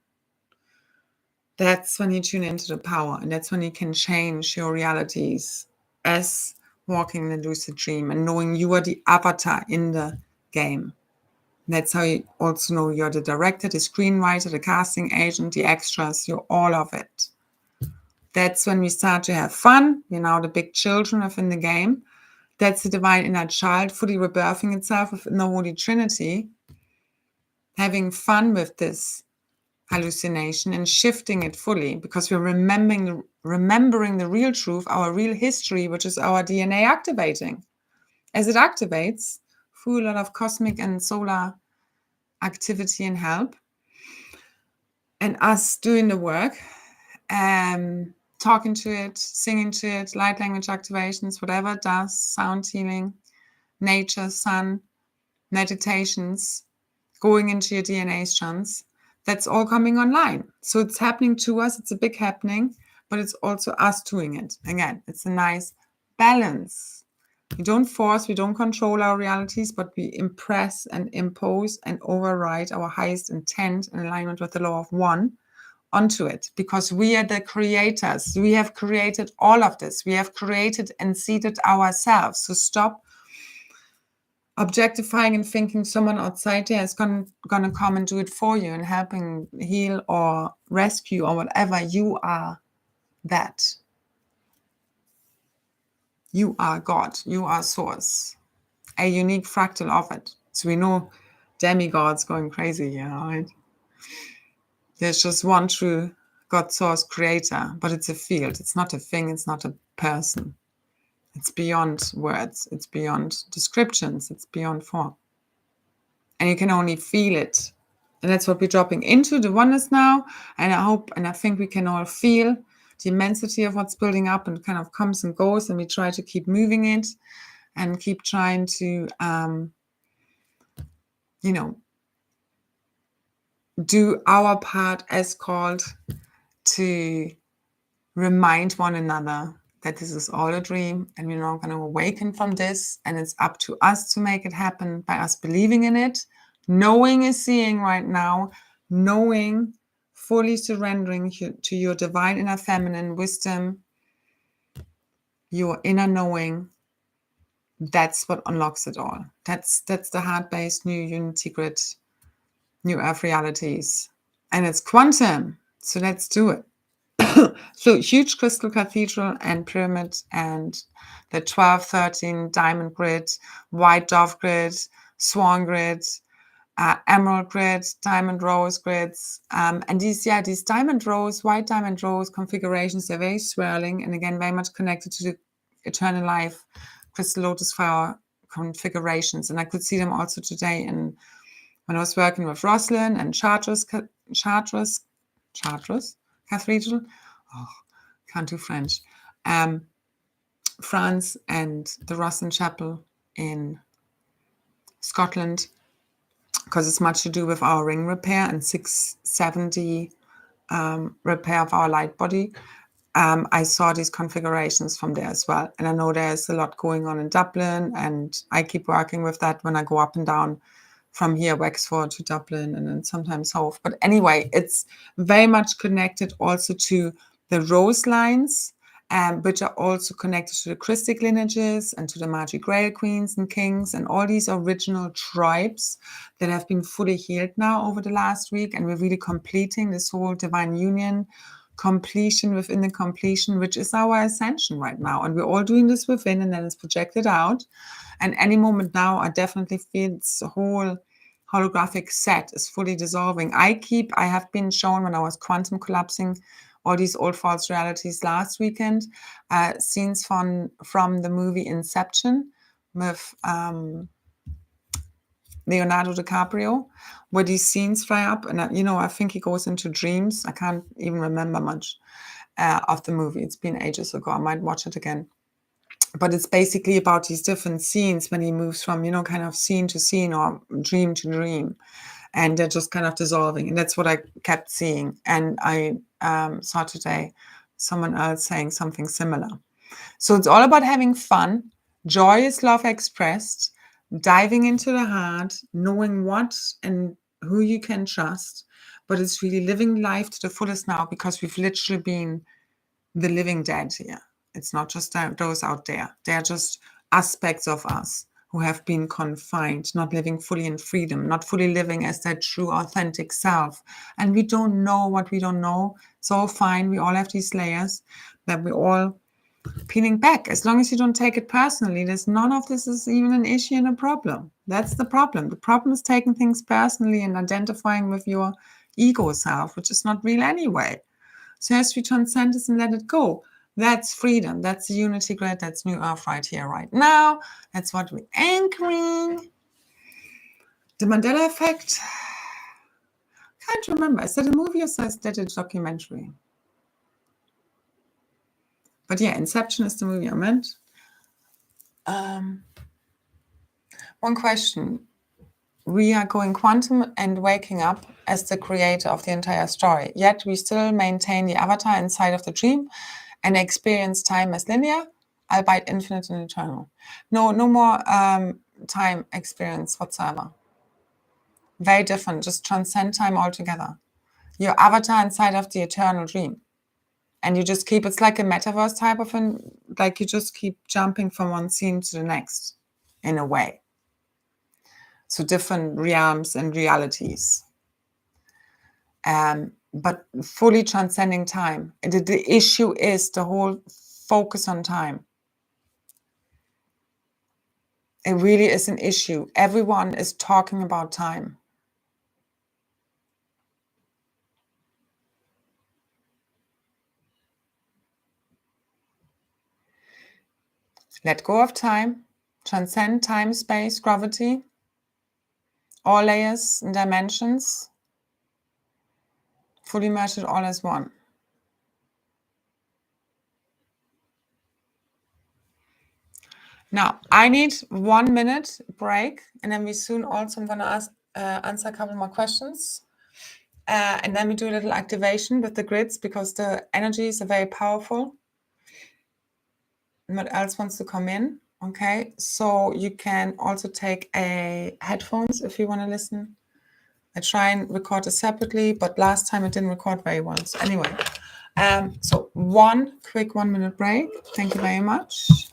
that's when you tune into the power. And that's when you can change your realities as walking in a lucid dream and knowing you are the avatar in the game. And that's how you also know you're the director, the screenwriter, the casting agent, the extras, you're all of it. That's when we start to have fun. We're now the big children within the game. That's the divine inner child fully rebirthing itself within the Holy Trinity, having fun with this hallucination and shifting it fully, because we're remembering the real truth, our real history, which is our DNA activating. As it activates through a lot of cosmic and solar activity and help, and us doing the work, talking to it, singing to it, light language activations, whatever it does, sound healing, nature, sun, meditations, going into your DNA strands, that's all coming online. So it's happening to us, it's a big happening, but it's also us doing it. Again, it's a nice balance. We don't force, we don't control our realities, but we impress and impose and override our highest intent in alignment with the law of one onto it, because we are the creators. We have created all of this. We have created and seeded ourselves. So stop objectifying and thinking someone outside there is gonna come and do it for you and helping heal or rescue or whatever. You are that. You are God. You are source. A unique fractal of it. So we know demigods going crazy here, right? There's just one true God source creator, but it's a field. It's not a thing. It's not a person. It's beyond words. It's beyond descriptions. It's beyond form. And you can only feel it. And that's what we're dropping into the oneness now. And I hope and I think we can all feel the immensity of what's building up and kind of comes and goes. And we try to keep moving it and keep trying to, do our part as called to remind one another that this is all a dream and we're not going to awaken from this, and it's up to us to make it happen by us believing in it, knowing is seeing right now, knowing, fully surrendering to your divine inner feminine wisdom, your inner knowing. That's what unlocks it all. That's the heart-based new unity grid, new earth realities, and it's quantum. So let's do it. So huge crystal cathedral and pyramid, and the 12, 13 diamond grid, white dove grid, swan grid, emerald grid, diamond rose grids, and these diamond rose, white diamond rose configurations, they're very swirling and again very much connected to the eternal life crystal lotus flower configurations. And I could see them also today when I was working with Rosalind and Chartres Cathedral. Oh, can't do French. France and the Rosalind Chapel in Scotland, because it's much to do with our ring repair and 670 repair of our light body. I saw these configurations from there as well. And I know there's a lot going on in Dublin, and I keep working with that when I go up and down from here, Wexford to Dublin, and then sometimes Hove. But anyway, it's very much connected also to the rose lines, which are also connected to the Christic lineages and to the Magic Grail Queens and Kings and all these original tribes that have been fully healed now over the last week. And we're really completing this whole divine union, completion within the completion, which is our ascension right now. And we're all doing this within, and then it's projected out. And any moment now, I definitely feel this whole holographic set is fully dissolving. I have been shown when I was quantum collapsing all these old false realities last weekend, scenes from the movie Inception with Leonardo DiCaprio, where these scenes fly up. And, I think he goes into dreams. I can't even remember much of the movie. It's been ages ago. I might watch it again. But it's basically about these different scenes when he moves from, kind of scene to scene or dream to dream. and they're just kind of dissolving. And that's what I kept seeing. And I saw today someone else saying something similar. So it's all about having fun, joyous love expressed, diving into the heart, knowing what and who you can trust. But it's really living life to the fullest now, because we've literally been the living dead here. It's not just those out there. They're just aspects of us who have been confined, not living fully in freedom, not fully living as their true, authentic self. And we don't know what we don't know. It's all fine. We all have these layers that we all peeling back. As long as you don't take it personally, none of this is even an issue and a problem. That's the problem. The problem is taking things personally and identifying with your ego self, which is not real anyway. So as we transcend this and let it go, that's freedom. That's the unity grid. That's New Earth right here, right now. That's what we're anchoring. The Mandela Effect. Can't remember. Is that a movie or is that a documentary? But yeah, Inception is the movie I meant. One question. We are going quantum and waking up as the creator of the entire story, yet we still maintain the avatar inside of the dream and experience time as linear, albeit infinite and eternal. No more time experience whatsoever. Very different, just transcend time altogether. Your avatar inside of the eternal dream. And you just keep, it's like a metaverse type of like you just keep jumping from one scene to the next, in a way. So different realms and realities. But fully transcending time. The issue is the whole focus on time. It really is an issue. Everyone is talking about time. Let go of time. Transcend time, space, gravity. All layers and dimensions. Fully merge it all as one. Now, I need 1 minute break, and then we soon also, I'm going to answer a couple more questions. And then we do a little activation with the grids, because the energies are very powerful. What else wants to come in? Okay, so you can also take a headphones if you want to listen. I try and record it separately, but last time it didn't record very well. So anyway, so one quick 1 minute break. Thank you very much.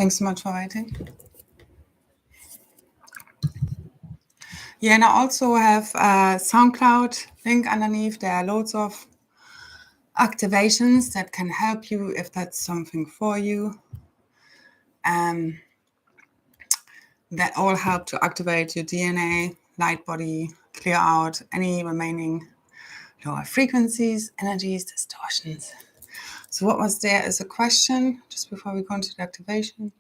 Thanks so much for waiting. Yeah, and I also have a SoundCloud link underneath. There are loads of activations that can help you if that's something for you. That all help to activate your DNA, light body, clear out any remaining lower frequencies, energies, distortions. So what was there as a question just before we go into the activation?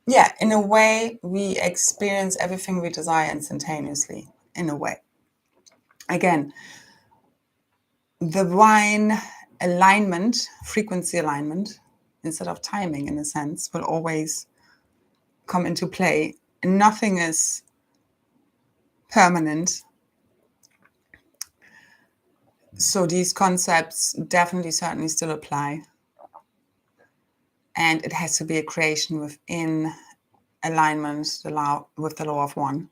Yeah, in a way, we experience everything we desire instantaneously, in a way. Again, the divine alignment, frequency alignment, instead of timing in a sense, will always come into play. Nothing is permanent. So these concepts definitely, certainly still apply. And it has to be a creation within alignment with the law of one.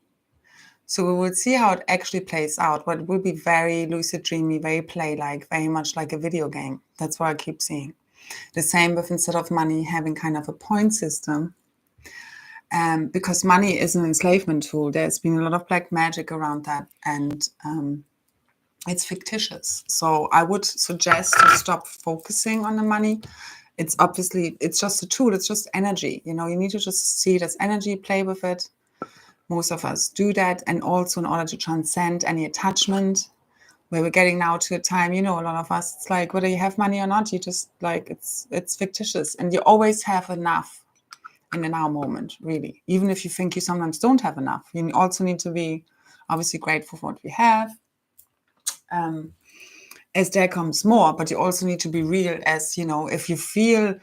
So we will see how it actually plays out, but it will be very lucid dreamy, very play-like, very much like a video game. That's what I keep seeing. The same with, instead of money, having kind of a point system. Because money is an enslavement tool. There's been a lot of black magic around that, and it's fictitious. So I would suggest to stop focusing on the money. It's obviously, it's just a tool. It's just energy. You know, you need to just see it as energy, play with it. Most of us do that. And also in order to transcend any attachment, where we're getting now to a time, you know, a lot of us, it's like, whether you have money or not, you just like, it's fictitious. And you always have enough in the now moment, really. Even if you think you sometimes don't have enough, you also need to be obviously grateful for what we have. As there comes more, but you also need to be real, as, you know, if you feel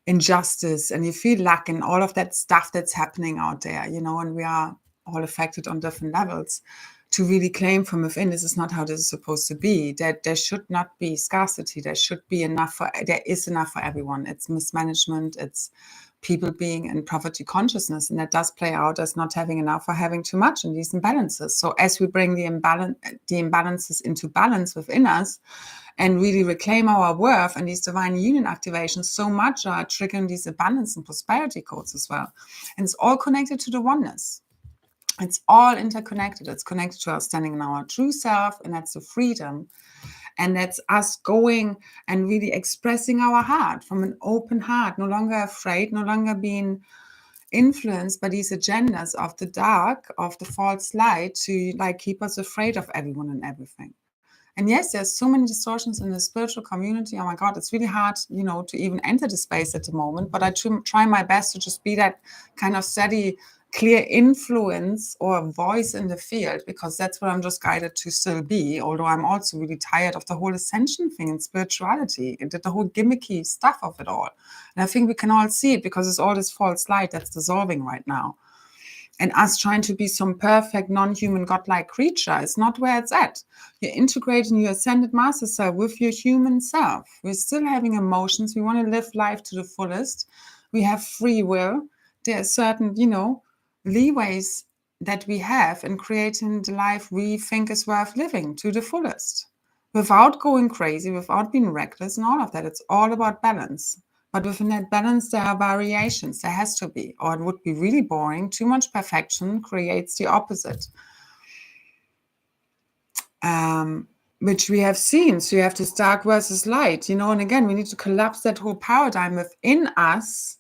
injustice and you feel lack and all of that stuff that's happening out there, you know, and we are all affected on different levels, to really claim from within, this is not how this is supposed to be, that there should not be scarcity, there should be enough there is enough for everyone. It's mismanagement, it's people being in poverty consciousness, and that does play out as not having enough or having too much in these imbalances. So as we bring the imbalances into balance within us and really reclaim our worth, and these divine union activations so much are triggering these abundance and prosperity codes as well. And it's all connected to the oneness. It's all interconnected. It's connected to us standing in our true self, and that's the freedom. And that's us going and really expressing our heart from an open heart, no longer afraid, no longer being influenced by these agendas of the dark, of the false light, to like keep us afraid of everyone and everything. And yes, there's so many distortions in the spiritual community. Oh my God, it's really hard, you know, to even enter the space at the moment. But I try my best to just be that kind of steady, clear influence or voice in the field, because that's what I'm just guided to still be. Although I'm also really tired of the whole ascension thing in spirituality and the whole gimmicky stuff of it all. And I think we can all see it, because it's all this false light that's dissolving right now. And us trying to be some perfect, non-human, godlike creature is not where it's at. You're integrating your ascended master self with your human self. We're still having emotions. We want to live life to the fullest. We have free will. There are certain, you know, leeways that we have in creating the life we think is worth living to the fullest, without going crazy, without being reckless and all of that. It's all about balance. But within that balance, there are variations. There has to be, or it would be really boring. Too much perfection creates the opposite, which we have seen. So you have this dark versus light, you know, and again, we need to collapse that whole paradigm within us,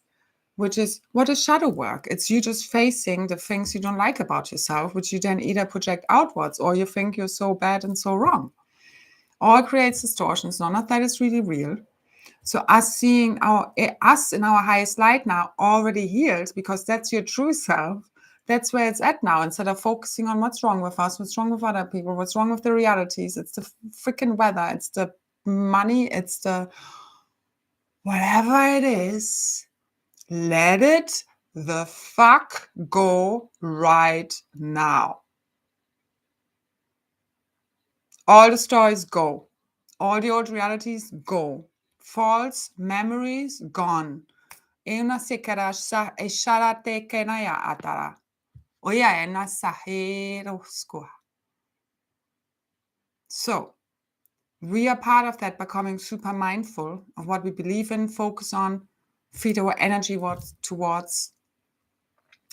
which is, what is shadow work? It's you just facing the things you don't like about yourself, which you then either project outwards, or you think you're so bad and so wrong. All creates distortions. None of that is really real. So us seeing us in our highest light now, already healed, because that's your true self. That's where it's at now. Instead of focusing on what's wrong with us, what's wrong with other people, what's wrong with the realities. It's the freaking weather. It's the money. It's the whatever it is. Let it the fuck go right now. All the stories go. All the old realities go. False memories gone. Una sekara esharate kenaya atara. Oya ena sahero skoa. So, We are part of that, becoming super mindful of what we believe in, focus on, feed our energy towards,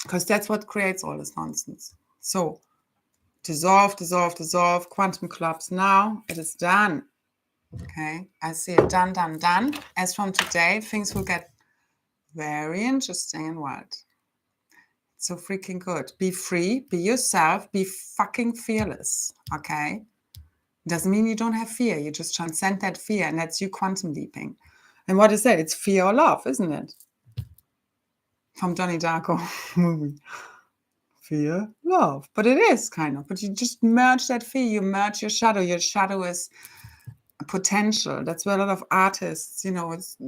because that's what creates all this nonsense. So dissolve, dissolve, dissolve, quantum collapse now. It is done. Okay, I see it done, done, done. As from today, things will get very interesting and wild. So freaking good. Be free, be yourself, be fucking fearless. Okay? Doesn't mean you don't have fear. You just transcend that fear, and that's you quantum leaping. And what is that? It's fear or love, isn't it? From Johnny Darko movie. Fear, love. But it is kind of. But you just merge that fear. You merge your shadow. Your shadow is potential. That's where a lot of artists, it's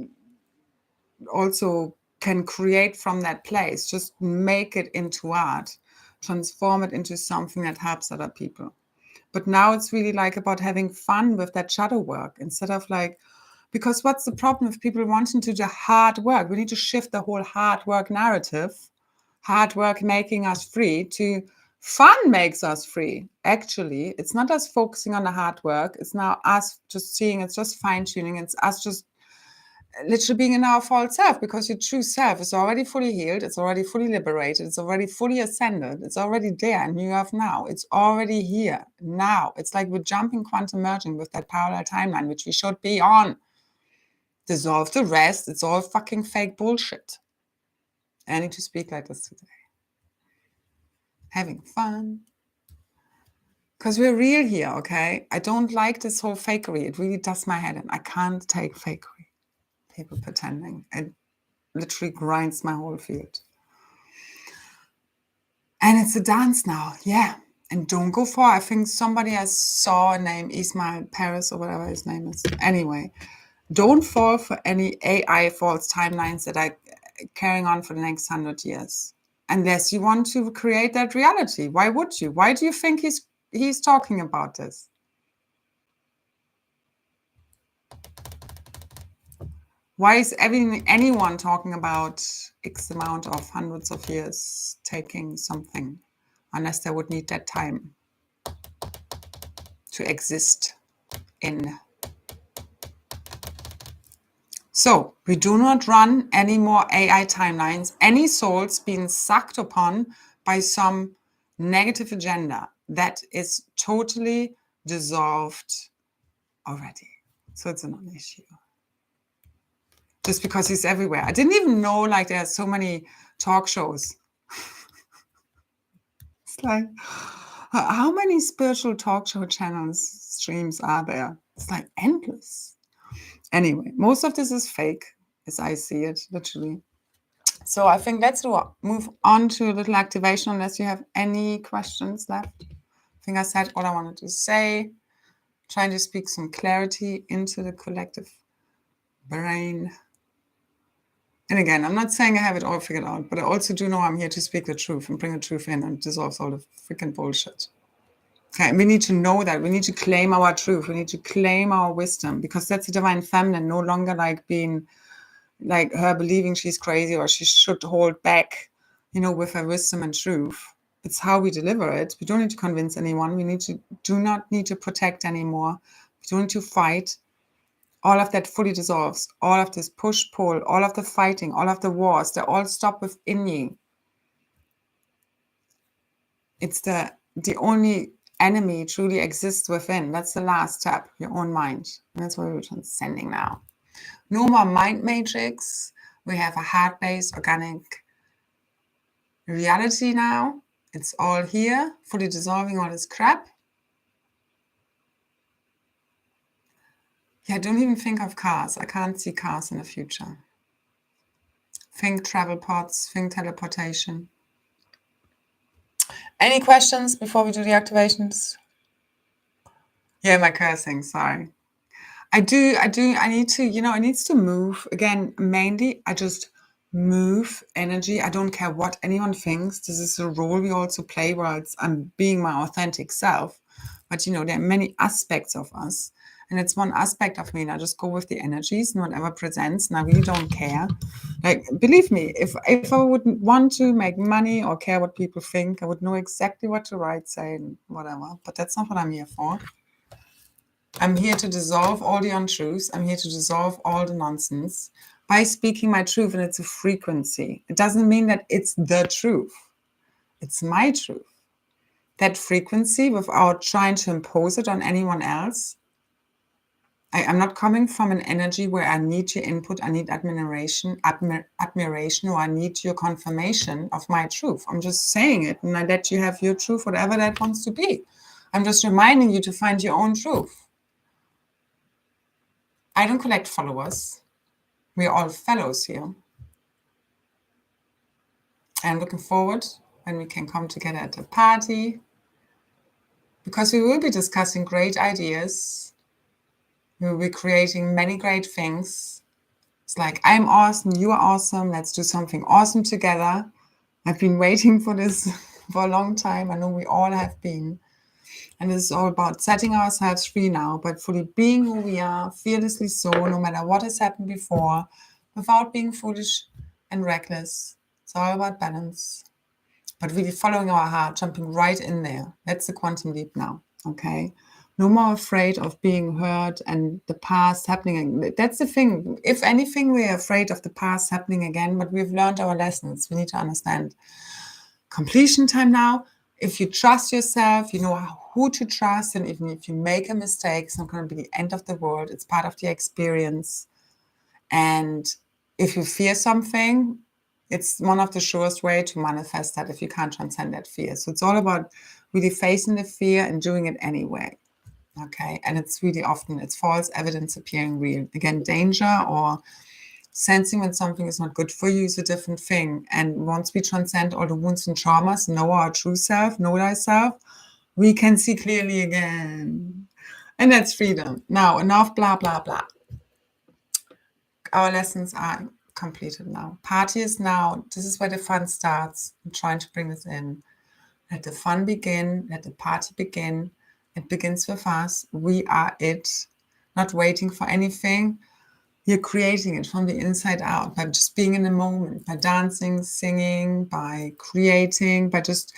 also can create from that place. Just make it into art. Transform it into something that helps other people. But now it's really like about having fun with that shadow work instead of like, because what's the problem with people wanting to do hard work? We need to shift the whole hard work narrative, hard work making us free, to fun makes us free. Actually, it's not us focusing on the hard work. It's now us just seeing, it's just fine tuning. It's us just literally being in our false self, because your true self is already fully healed. It's already fully liberated. It's already fully ascended. It's already there, and you have now. It's already here now. It's like we're jumping quantum merging with that parallel timeline, which we should be on. Dissolve the rest. It's all fucking fake bullshit. I need to speak like this today. Having fun. Because we're real here, okay? I don't like this whole fakery. It really does my head in. I can't take fakery. People pretending. It literally grinds my whole field. And it's a dance now. Yeah. And don't go far. I think somebody I saw a name, Ismail Paris or whatever his name is. Anyway, don't fall for any AI false timelines that are carrying on for the next 100 years. Unless you want to create that reality. Why would you? Why do you think he's talking about this? Why is anyone talking about X amount of hundreds of years taking something, unless they would need that time to exist in? So we do not run any more AI timelines, any souls being sucked upon by some negative agenda that is totally dissolved already. So it's a non-issue. Just because he's everywhere. I didn't even know like there are so many talk shows. It's like, how many spiritual talk show channels, streams are there? It's like endless. Anyway, most of this is fake, as I see it, literally. So I think let's move on to a little activation, unless you have any questions left. I think I said all I wanted to say. Trying to speak some clarity into the collective brain. And again, I'm not saying I have it all figured out, but I also do know I'm here to speak the truth and bring the truth in and dissolve all the freaking bullshit. Okay, we need to know that. We need to claim our truth. We need to claim our wisdom, because that's the divine feminine, no longer like being like her believing she's crazy or she should hold back, with her wisdom and truth. It's how we deliver it. We don't need to convince anyone. Do not need to protect anymore. We don't need to fight. All of that fully dissolves. All of this push-pull, all of the fighting, all of the wars, they all stop within you. It's the only enemy truly exists within. That's the last step, your own mind. And that's what we're transcending now. No more mind matrix. We have a heart-based organic reality now. It's all here, fully dissolving all this crap. Yeah, don't even think of cars. I can't see cars in the future. Think travel pods, think teleportation. Any questions before we do the activations? Yeah, my cursing, sorry. I need to, it needs to move. Again, mainly, I just move energy. I don't care what anyone thinks. This is a role we also play where I'm being my authentic self. But, there are many aspects of us. And it's one aspect of me, and I just go with the energies and whatever presents, and I really don't care. Like, believe me, if I wouldn't want to make money or care what people think, I would know exactly what to write, say, and whatever. But that's not what I'm here for. I'm here to dissolve all the untruths. I'm here to dissolve all the nonsense by speaking my truth, and it's a frequency. It doesn't mean that it's the truth. It's my truth. That frequency, without trying to impose it on anyone else. I'm not coming from an energy where I need your input, I need admiration, or I need your confirmation of my truth. I'm just saying it, and I let you have your truth, whatever that wants to be. I'm just reminding you to find your own truth. I don't collect followers. We're all fellows here. I'm looking forward when we can come together at a party, because we will be discussing great ideas. We will be creating many great things. It's like, I'm awesome, you are awesome, let's do something awesome together. I've been waiting for this for a long time. I know we all have been. And this is all about setting ourselves free now, but fully being who we are, fearlessly so, no matter what has happened before, without being foolish and reckless. It's all about balance. But really following our heart, jumping right in there. That's the quantum leap now, okay? No more afraid of being hurt and the past happening. That's the thing. If anything, we're afraid of the past happening again, but we've learned our lessons. We need to understand completion time now. If you trust yourself, you know who to trust, and even if you make a mistake, it's not going to be the end of the world. It's part of the experience. And if you fear something, it's one of the surest way to manifest that if you can't transcend that fear. So it's all about really facing the fear and doing it anyway. Okay, and it's really often, it's false evidence appearing real. Again, danger or sensing when something is not good for you is a different thing. And once we transcend all the wounds and traumas, know our true self, know thyself, we can see clearly again. And that's freedom. Now, enough blah, blah, blah. Our lessons are completed now. Party is now. This is where the fun starts. I'm trying to bring this in. Let the fun begin. Let the party begin. It begins with us. We are it. Not waiting for anything. You're creating it from the inside out by just being in the moment, by dancing, singing, by creating, by just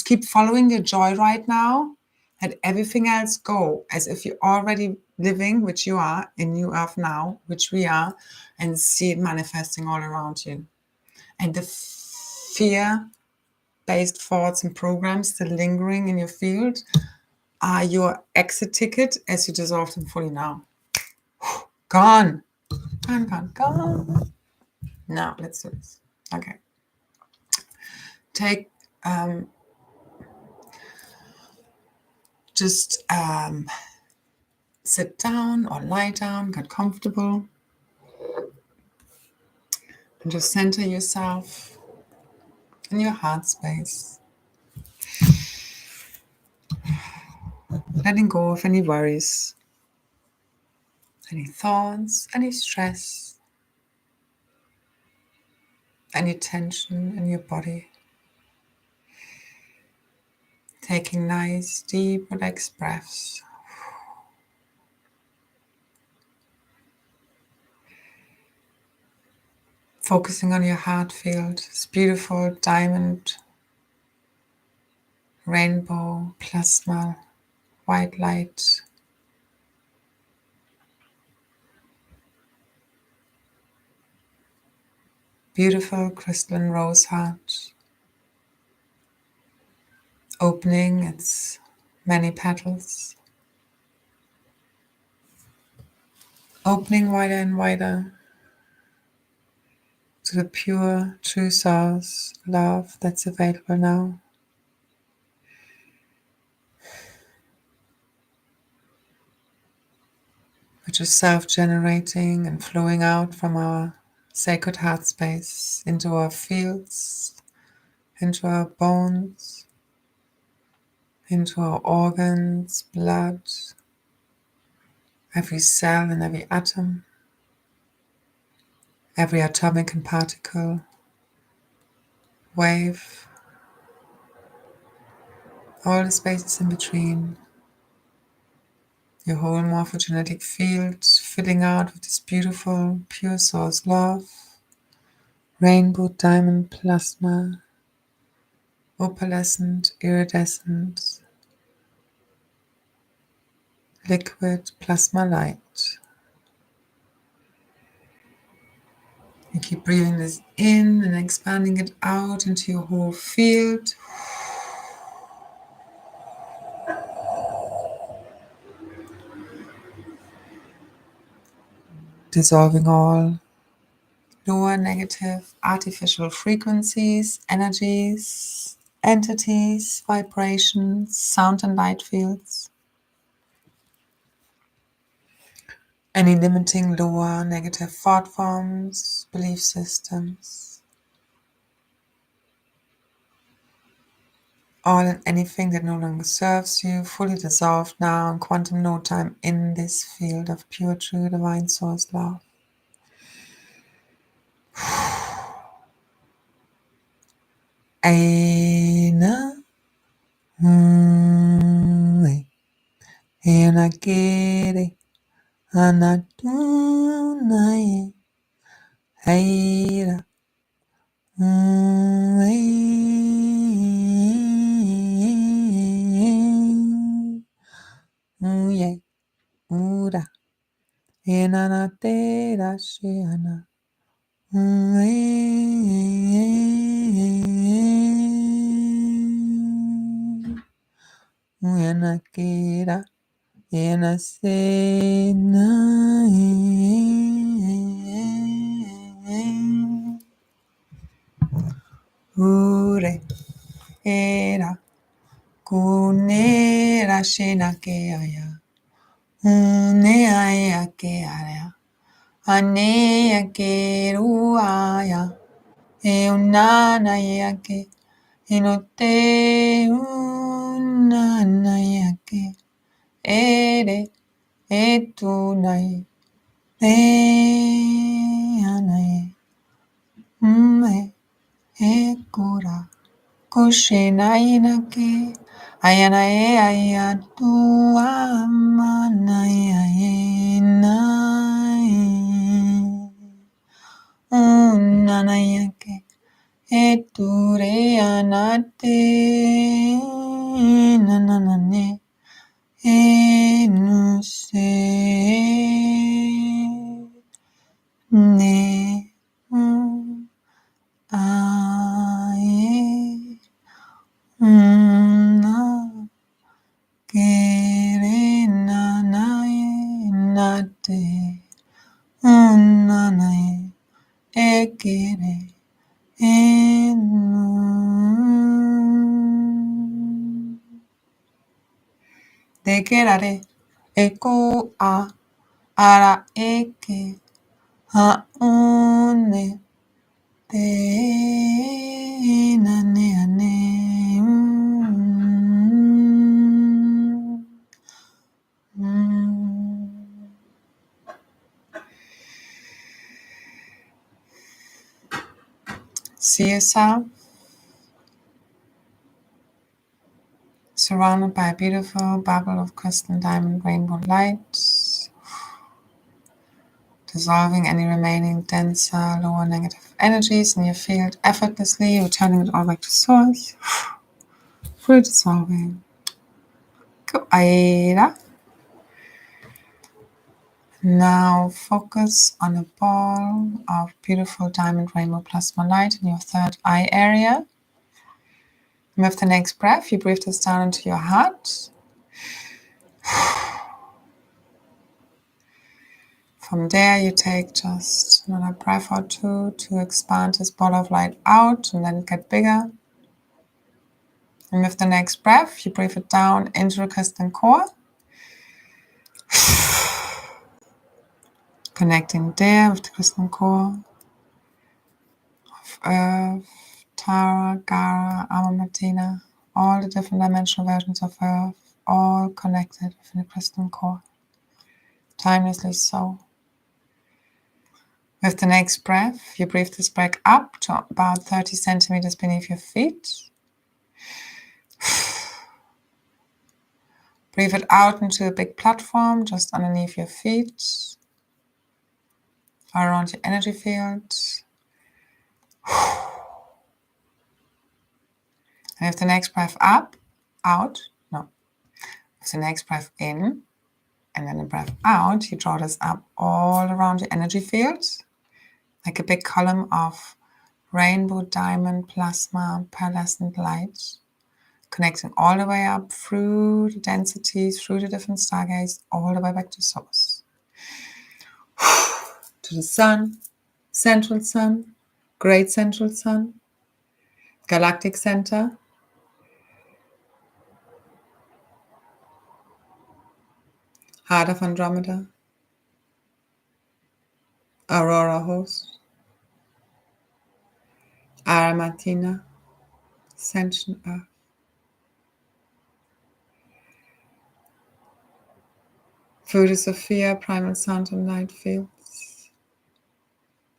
keep following your joy right now. Let everything else go as if you're already living, which you are, in New Earth now, which we are, and see it manifesting all around you. And the fear-based thoughts and programs still lingering in your field are your exit ticket as you dissolve them fully now. Gone. Gone. Now, let's do this. Okay. Take, sit down or lie down, get comfortable. And just center yourself in your heart space. Letting go of any worries, any thoughts, any stress, any tension in your body. Taking nice, deep, relaxed breaths. Focusing on your heart field, this beautiful diamond, rainbow, plasma, white light. Beautiful crystalline rose heart, opening its many petals, opening wider and wider to the pure, true source love that's available now. Which is self-generating and flowing out from our sacred heart space into our fields, into our bones, into our organs, blood, every cell and every atom, every atomic and particle, wave, all the spaces in between, your whole morphogenetic field filling out with this beautiful, pure source love, rainbow diamond plasma, opalescent, iridescent, liquid plasma light. You keep breathing this in and expanding it out into your whole field. Dissolving all lower negative artificial frequencies, energies, entities, vibrations, sound and light fields. Any limiting lower negative thought forms, belief systems. All and anything that no longer serves you, fully dissolved now in quantum no time in this field of pure, true, divine source love. Aina Ena Kere Anatunaye Aira Uye Ura Enanatera Shiana Uyanakira Enasena Ure Era Kunera Shinakeaya Uneaya Keaya Anea Keruaya Eunana Yake Inote Unana Yake Ere Etunai Eanae Me Ekura Kushinainake Ayanae Ayatu Amanae Unanayake Eture Anate Nananane Enuse Ne Aye Na Kere Nanaye Nate Unanaye Ekere Enu De Kerare Eko A Ara Eke Ha Une Te Nane Ane See yourself surrounded by a beautiful bubble of crystal diamond rainbow light, dissolving any remaining denser, lower negative energies in your field effortlessly, returning it all back to source. Free dissolving. Aira. Now focus on a ball of beautiful diamond rainbow plasma light in your third eye area. And with the next breath, you breathe this down into your heart. From there, you take just another breath or two to expand this ball of light out and let it get bigger. And with the next breath, you breathe it down into the crystalline core. Connecting there with the crystalline core of Earth, Tara, Gara, Amatina, all the different dimensional versions of Earth, all connected within the crystalline core. Timelessly so. With the next breath, you breathe this back up to about 30 centimeters beneath your feet. Breathe it out into a big platform just underneath your feet, around your energy field. And with the next breath up, out, no. With the next breath in, And then a breath out, you draw this up all around your energy field, like a big column of rainbow, diamond, plasma, pearlescent light, connecting all the way up through the densities, through the different stargates, all the way back to source. To the sun, central sun, great central sun, galactic center, heart of Andromeda, aurora host, Aramatina, ascension earth. Through the Sophia, primal sound and light fields,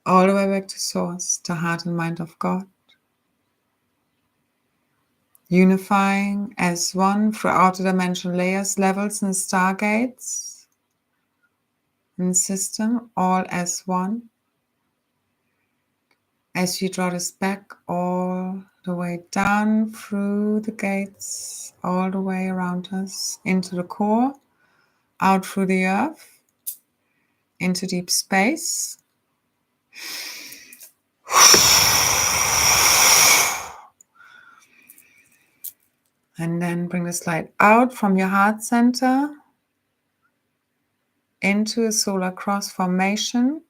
all the way back to source, the heart and mind of God, unifying as one throughout the dimensional layers, levels and stargates, and system, all as one. As you draw this back all the way down through the gates, all the way around us, into the core, out through the earth, into deep space. And then bring this light out from your heart center into a solar cross formation.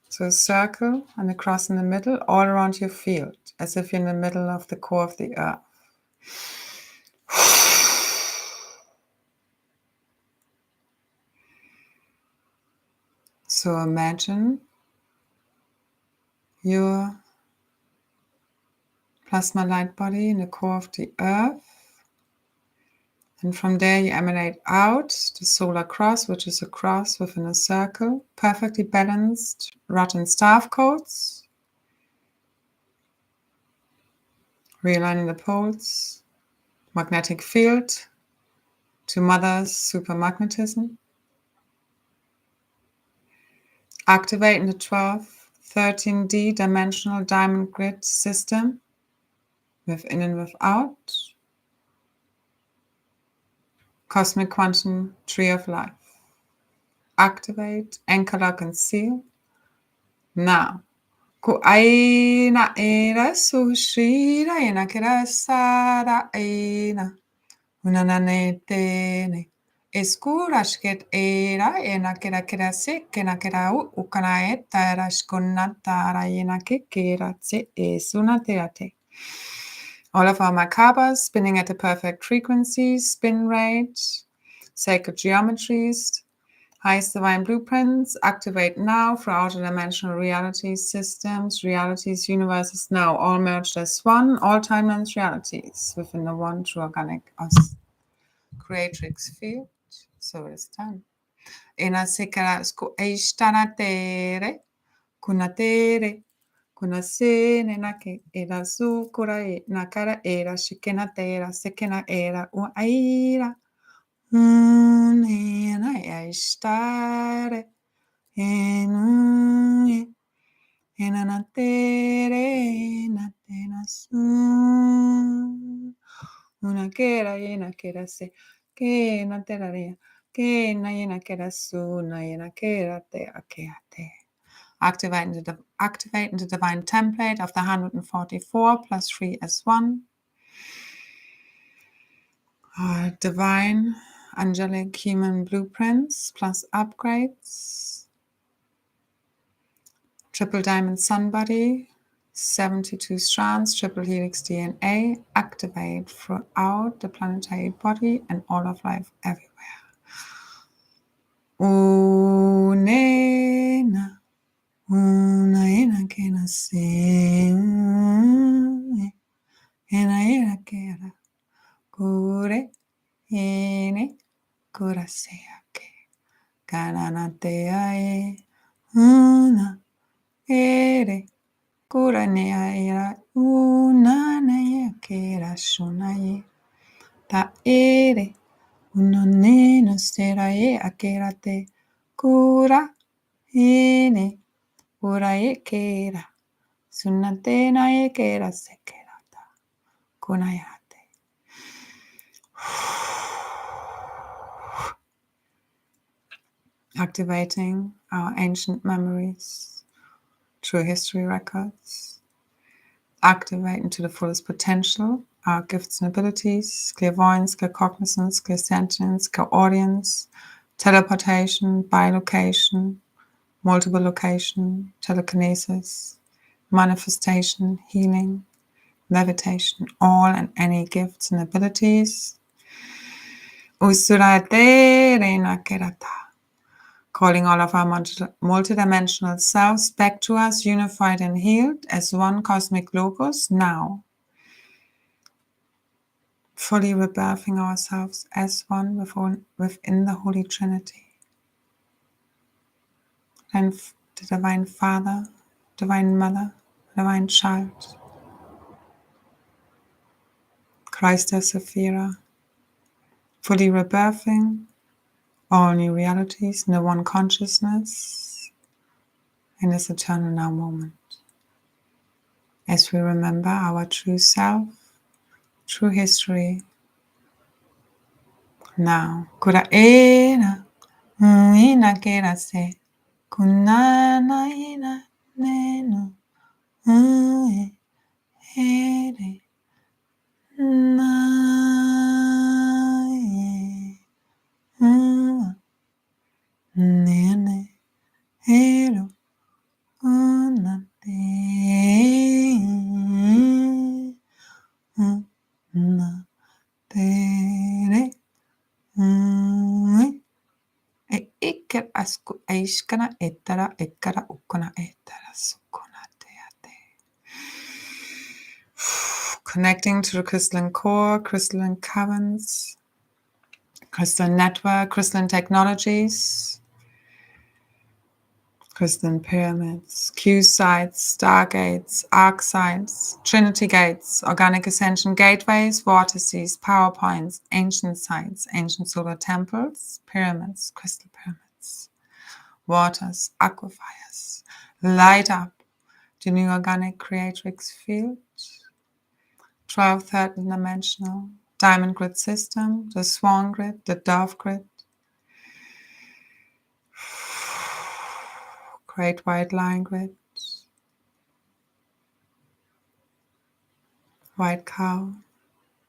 So a circle and a cross in the middle, all around your field, as if you're in the middle of the core of the earth. So imagine your plasma light body in the core of the earth. And from there you emanate out the solar cross, which is a cross within a circle, perfectly balanced rod and staff codes. Realigning the poles, magnetic field to Mother's supermagnetism. Activating the 12, 13D dimensional diamond grid system within and without. Cosmic quantum tree of life. Activate, anchor, lock, and seal. Now. Ko aina era sushira ina kira sara aina. Unanane tene. Eskurashket era ina kira se kena kira ukana etara shkonatara ina kira se esunateate. All of our macabres spinning at the perfect frequency, spin rate, sacred geometries, highest divine blueprints, activate now throughout the dimensional realities, systems, realities, universes now, all merged as one, all timelines realities within the one true organic creatrix field. So it is done. Ena sekara sko eishtanatere, kunatere, kunasene nake era sukura e nakara era shikenatera sekena era uaira. Ena eishtare. Enanatere natena su una kera yena kera se ke natera ke na yena kera su na yena kera te akeate. Activate into the divine template of the 144 plus 3 as 1. Divine angelic human blueprints plus upgrades. Triple diamond sun body, 72 strands, triple helix DNA, activate throughout the planetary body and all of life everywhere. Unena, unaena kena se, ena kera, kure, ene, kura seake, kananate ae, una, ere, kuranea era unanaye kera shunaye ta ere unone no seraye akerate kura ene uraye kera sunate naye kera sekerata kunayate. activating our ancient memories, true history records, activating to the fullest potential our gifts and abilities, clairvoyance, claircognizance, clairsentience, clairaudience, teleportation, bilocation, multiple location, telekinesis, manifestation, healing, levitation, all and any gifts and abilities. Calling all of our multidimensional selves back to us, unified and healed as one cosmic logos now. Fully rebirthing ourselves as one within the Holy Trinity. And the Divine Father, Divine Mother, Divine Child, Christ as Sephira, fully rebirthing all new realities in the one consciousness in this eternal now moment. As we remember our true self, true history, now. Kura ena, ina kera se, kunana ina nenu, ere, na, nene, ero, una, na, tere, iker asku aiskana etara ekara ukona etara sukona teate. Connecting to the crystalline core, crystalline caverns, crystalline network, crystalline technologies, crystalline pyramids, Q sites, stargates, arc sites, trinity gates, organic ascension gateways, vortices, power points, ancient sites, ancient solar temples, pyramids, crystal pyramids, waters, aquifers, light up the new organic creatrix field, 12th third dimensional diamond grid system, the swan grid, the dove grid, great white line grid, white cow,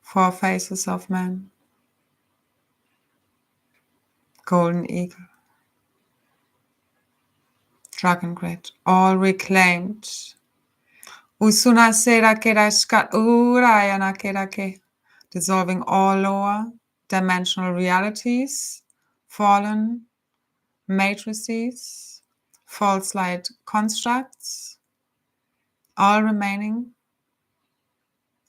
four faces of man, golden eagle, dragon grid, all reclaimed. Usuna sera kerashka urayana kerake, dissolving all lower dimensional realities, fallen matrices, false light constructs, all remaining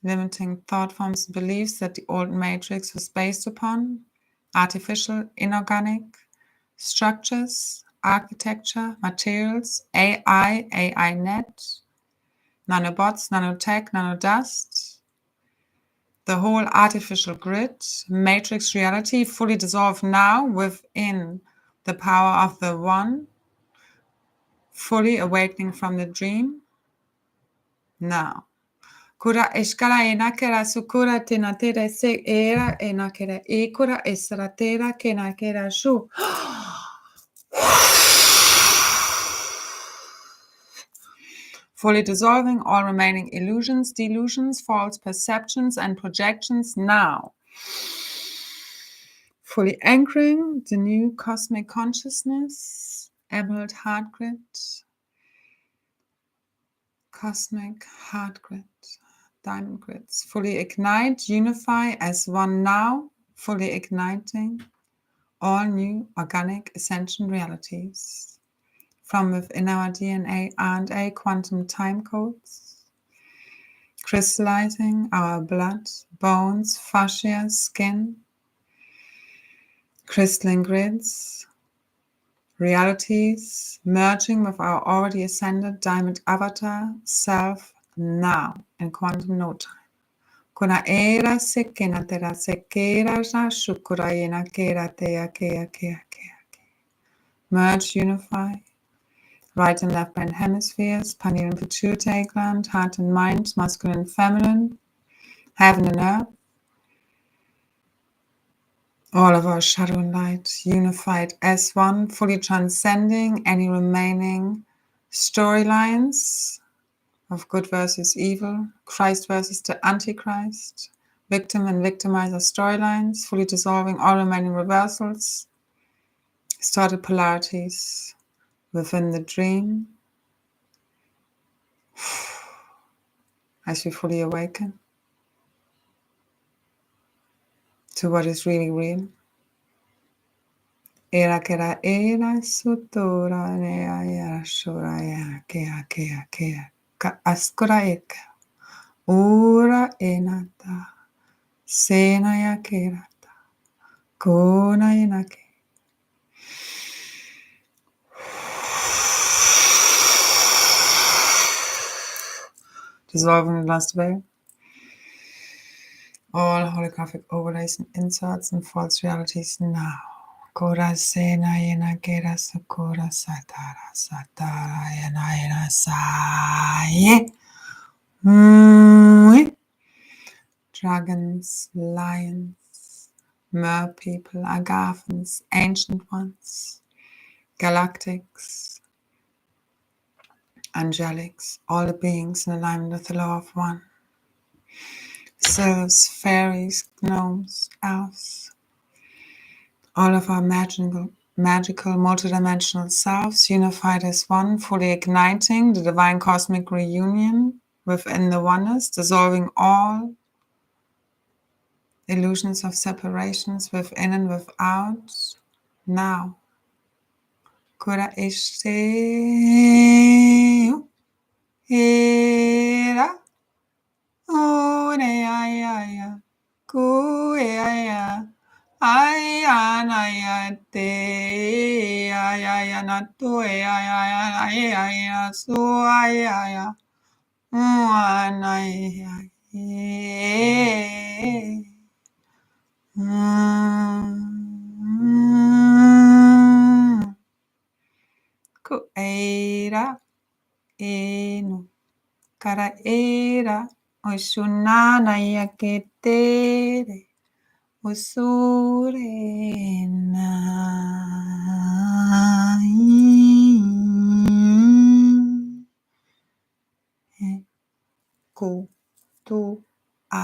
limiting thought forms and beliefs that the old matrix was based upon, artificial, inorganic structures, architecture, materials, AI net, nanobots, nanotech, nanodust, the whole artificial grid, matrix reality fully dissolved now within the power of the one, fully awakening from the dream, now. Kura eskala enakera sukura tenatere se era enakera ekura esratera kenakera shu. Fully dissolving all remaining illusions, delusions, false perceptions, and projections now. Fully anchoring the new cosmic consciousness, emerald heart grid, cosmic heart grid, diamond grids. Fully ignite, unify as one now, fully igniting all new organic ascension realities. From within our DNA R&A quantum time codes, crystallizing our blood, bones, fascia, skin, crystalline grids, realities, merging with our already ascended diamond avatar self now in quantum no time. Kuna era sekena tera sekera ja shukurayena kera tea kea kea kea. Merge, unify. Right and left brain hemispheres, pineal and pituitary gland, heart and mind, masculine and feminine, heaven and earth, All of our shadow and light unified as one, fully transcending any remaining storylines of good versus evil, Christ versus the Antichrist, victim and victimizer storylines, fully dissolving all remaining reversals, started polarities within the dream as we fully awaken to what is really real. Era kera era sutura nea ya shura ya kea kea kea ka askura eka ura enata sena ya kerata kona enake. Dissolving the last veil. All holographic overlays and inserts and false realities now. Kora sena yena kera sakura satara satara yena yena saye. Dragons, lions, mer people, agathans, ancient ones, galactics, angelics, all the beings in alignment with the law of one. Sylphs, fairies, gnomes, elves, all of our magical multidimensional selves unified as one, fully igniting the divine cosmic reunion within the oneness, dissolving all illusions of separations within and without. Now, Kura ishte era ore ayaya ku ayaya ayana te ayaya natu ayaya ayaya su ayaya anaya ku era enu kara era oshunana yaketere usurena ku tu a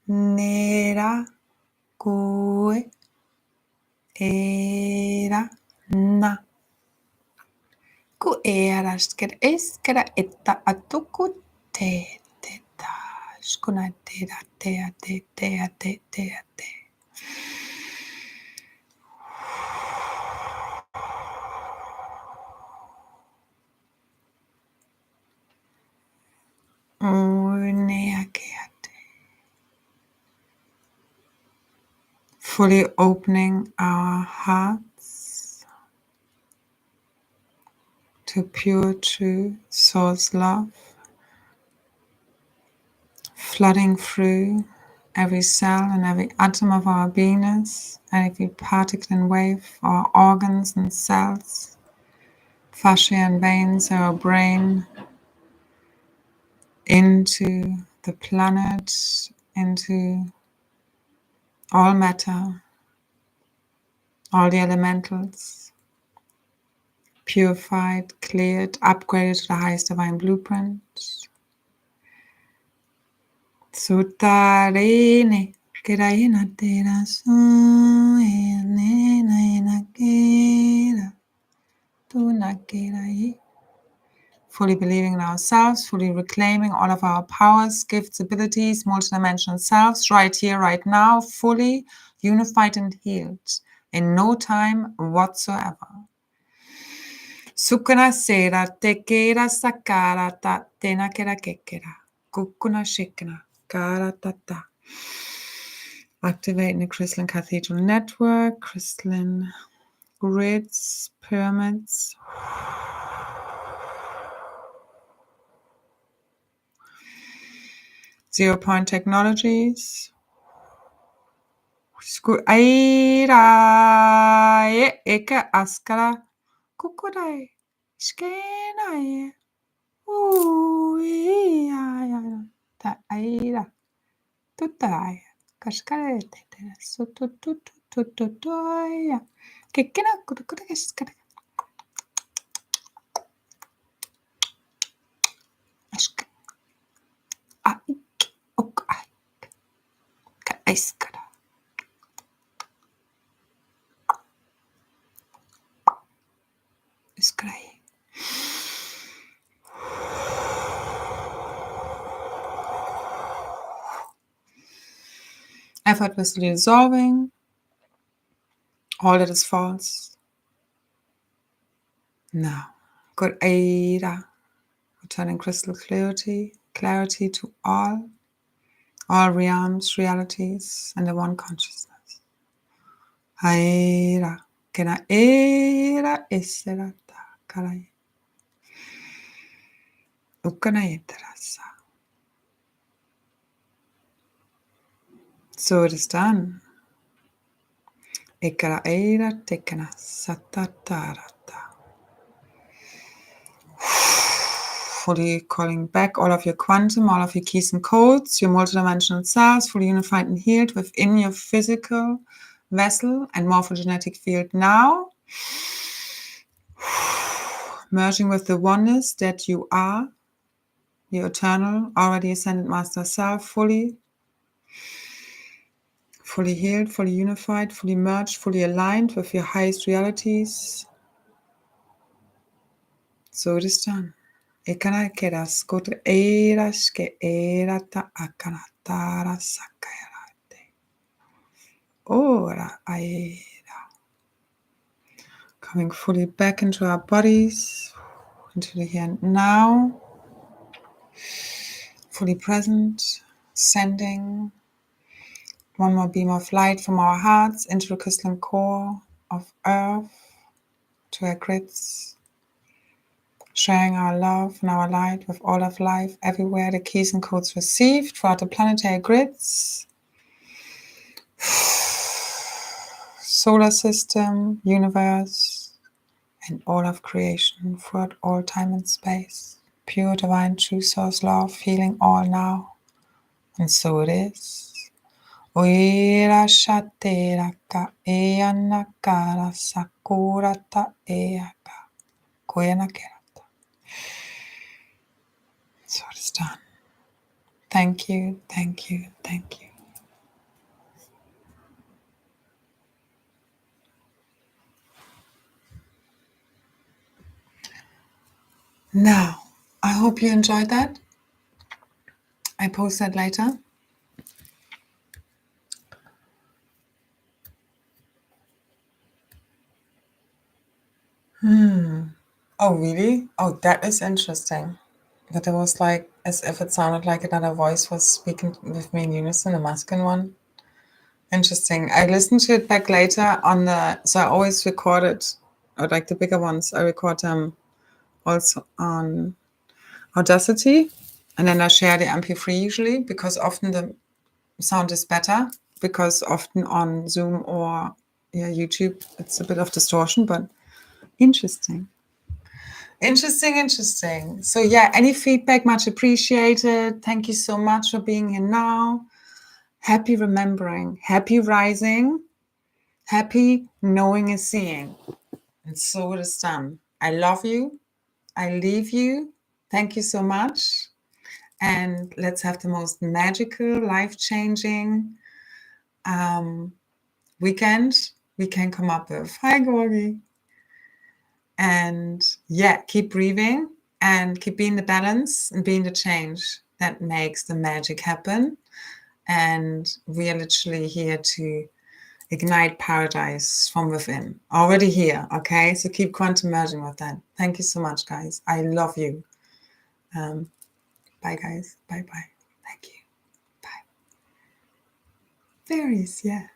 nera kue era na ku era skera etta atuku te ta skuna te te. Fully opening our hearts to pure, true source love, flooding through every cell and every atom of our beingness, and every particle and wave, our organs and cells, fascia and veins, our brain, into the planet, into all matter, all the elementals, purified, cleared, upgraded to the highest divine blueprint. Sutarene, kerayena tera suena kera, tuna keraye. Fully believing in ourselves, fully reclaiming all of our powers, gifts, abilities, multidimensional selves, right here, right now, fully unified and healed in no time whatsoever. Sukuna sera tekera sakara ta tena kera kekera. Kukuna shikna kara tata. Activating the crystalline cathedral network, crystalline grids, pyramids. 0-point technologies. Aira eka askara kukurai shkenaye. Ta aira tutai kashkarete sutututu Effortlessly dissolving all that is false. Now, good Aira, returning crystal clarity to all realms, realities, and the one consciousness. Aira, kena era eserata karai. Ukanayeterasa. So it is done. Ekara era tekena satatarata. Fully calling back all of your quantum, all of your keys and codes, your multidimensional selves, fully unified and healed within your physical vessel and morphogenetic field now. Merging with the oneness that you are, your eternal, already ascended master self, fully healed, fully unified, fully merged, fully aligned with your highest realities. So it is done. Ekana keras kotre eras ke erata akanatara sakairate. Ora aera. Coming fully back into our bodies, into the here and now. Fully present, sending one more beam of light from our hearts into the crystalline core of Earth, to our grids, sharing our love and our light with all of life everywhere. The keys and codes received throughout the planetary grids, solar system, universe, and all of creation throughout all time and space. Pure divine true source love, healing all now. And so it is. Oira shateraka eanakara sakurata eaka koyanakerata. So it is done. Thank you, thank you, thank you. Now, I hope you enjoyed that. I post that later. Oh, really? Oh, that is interesting. But it was like, as if it sounded like another voice was speaking with me in unison, a masculine one. Interesting. I listened to it back later so I always record it, or like the bigger ones, I record them also on Audacity. And then I share the MP3 usually, because often the sound is better, because often on Zoom or YouTube, it's a bit of distortion, but interesting. Interesting. So yeah, any feedback, much appreciated. Thank you so much for being here now. Happy remembering, happy rising, happy knowing and seeing. And so it is done. I love you. I leave you. Thank you so much. And let's have the most magical, life-changing weekend we can come up with. Hi, Gorgie. And yeah, keep breathing and keep being the balance and being the change that makes the magic happen. And we are literally here to ignite paradise from within. Already here, okay? So keep quantum merging with that. Thank you so much, guys. I love you. Bye, guys. Bye-bye. Thank you. Bye. Fairies, yeah.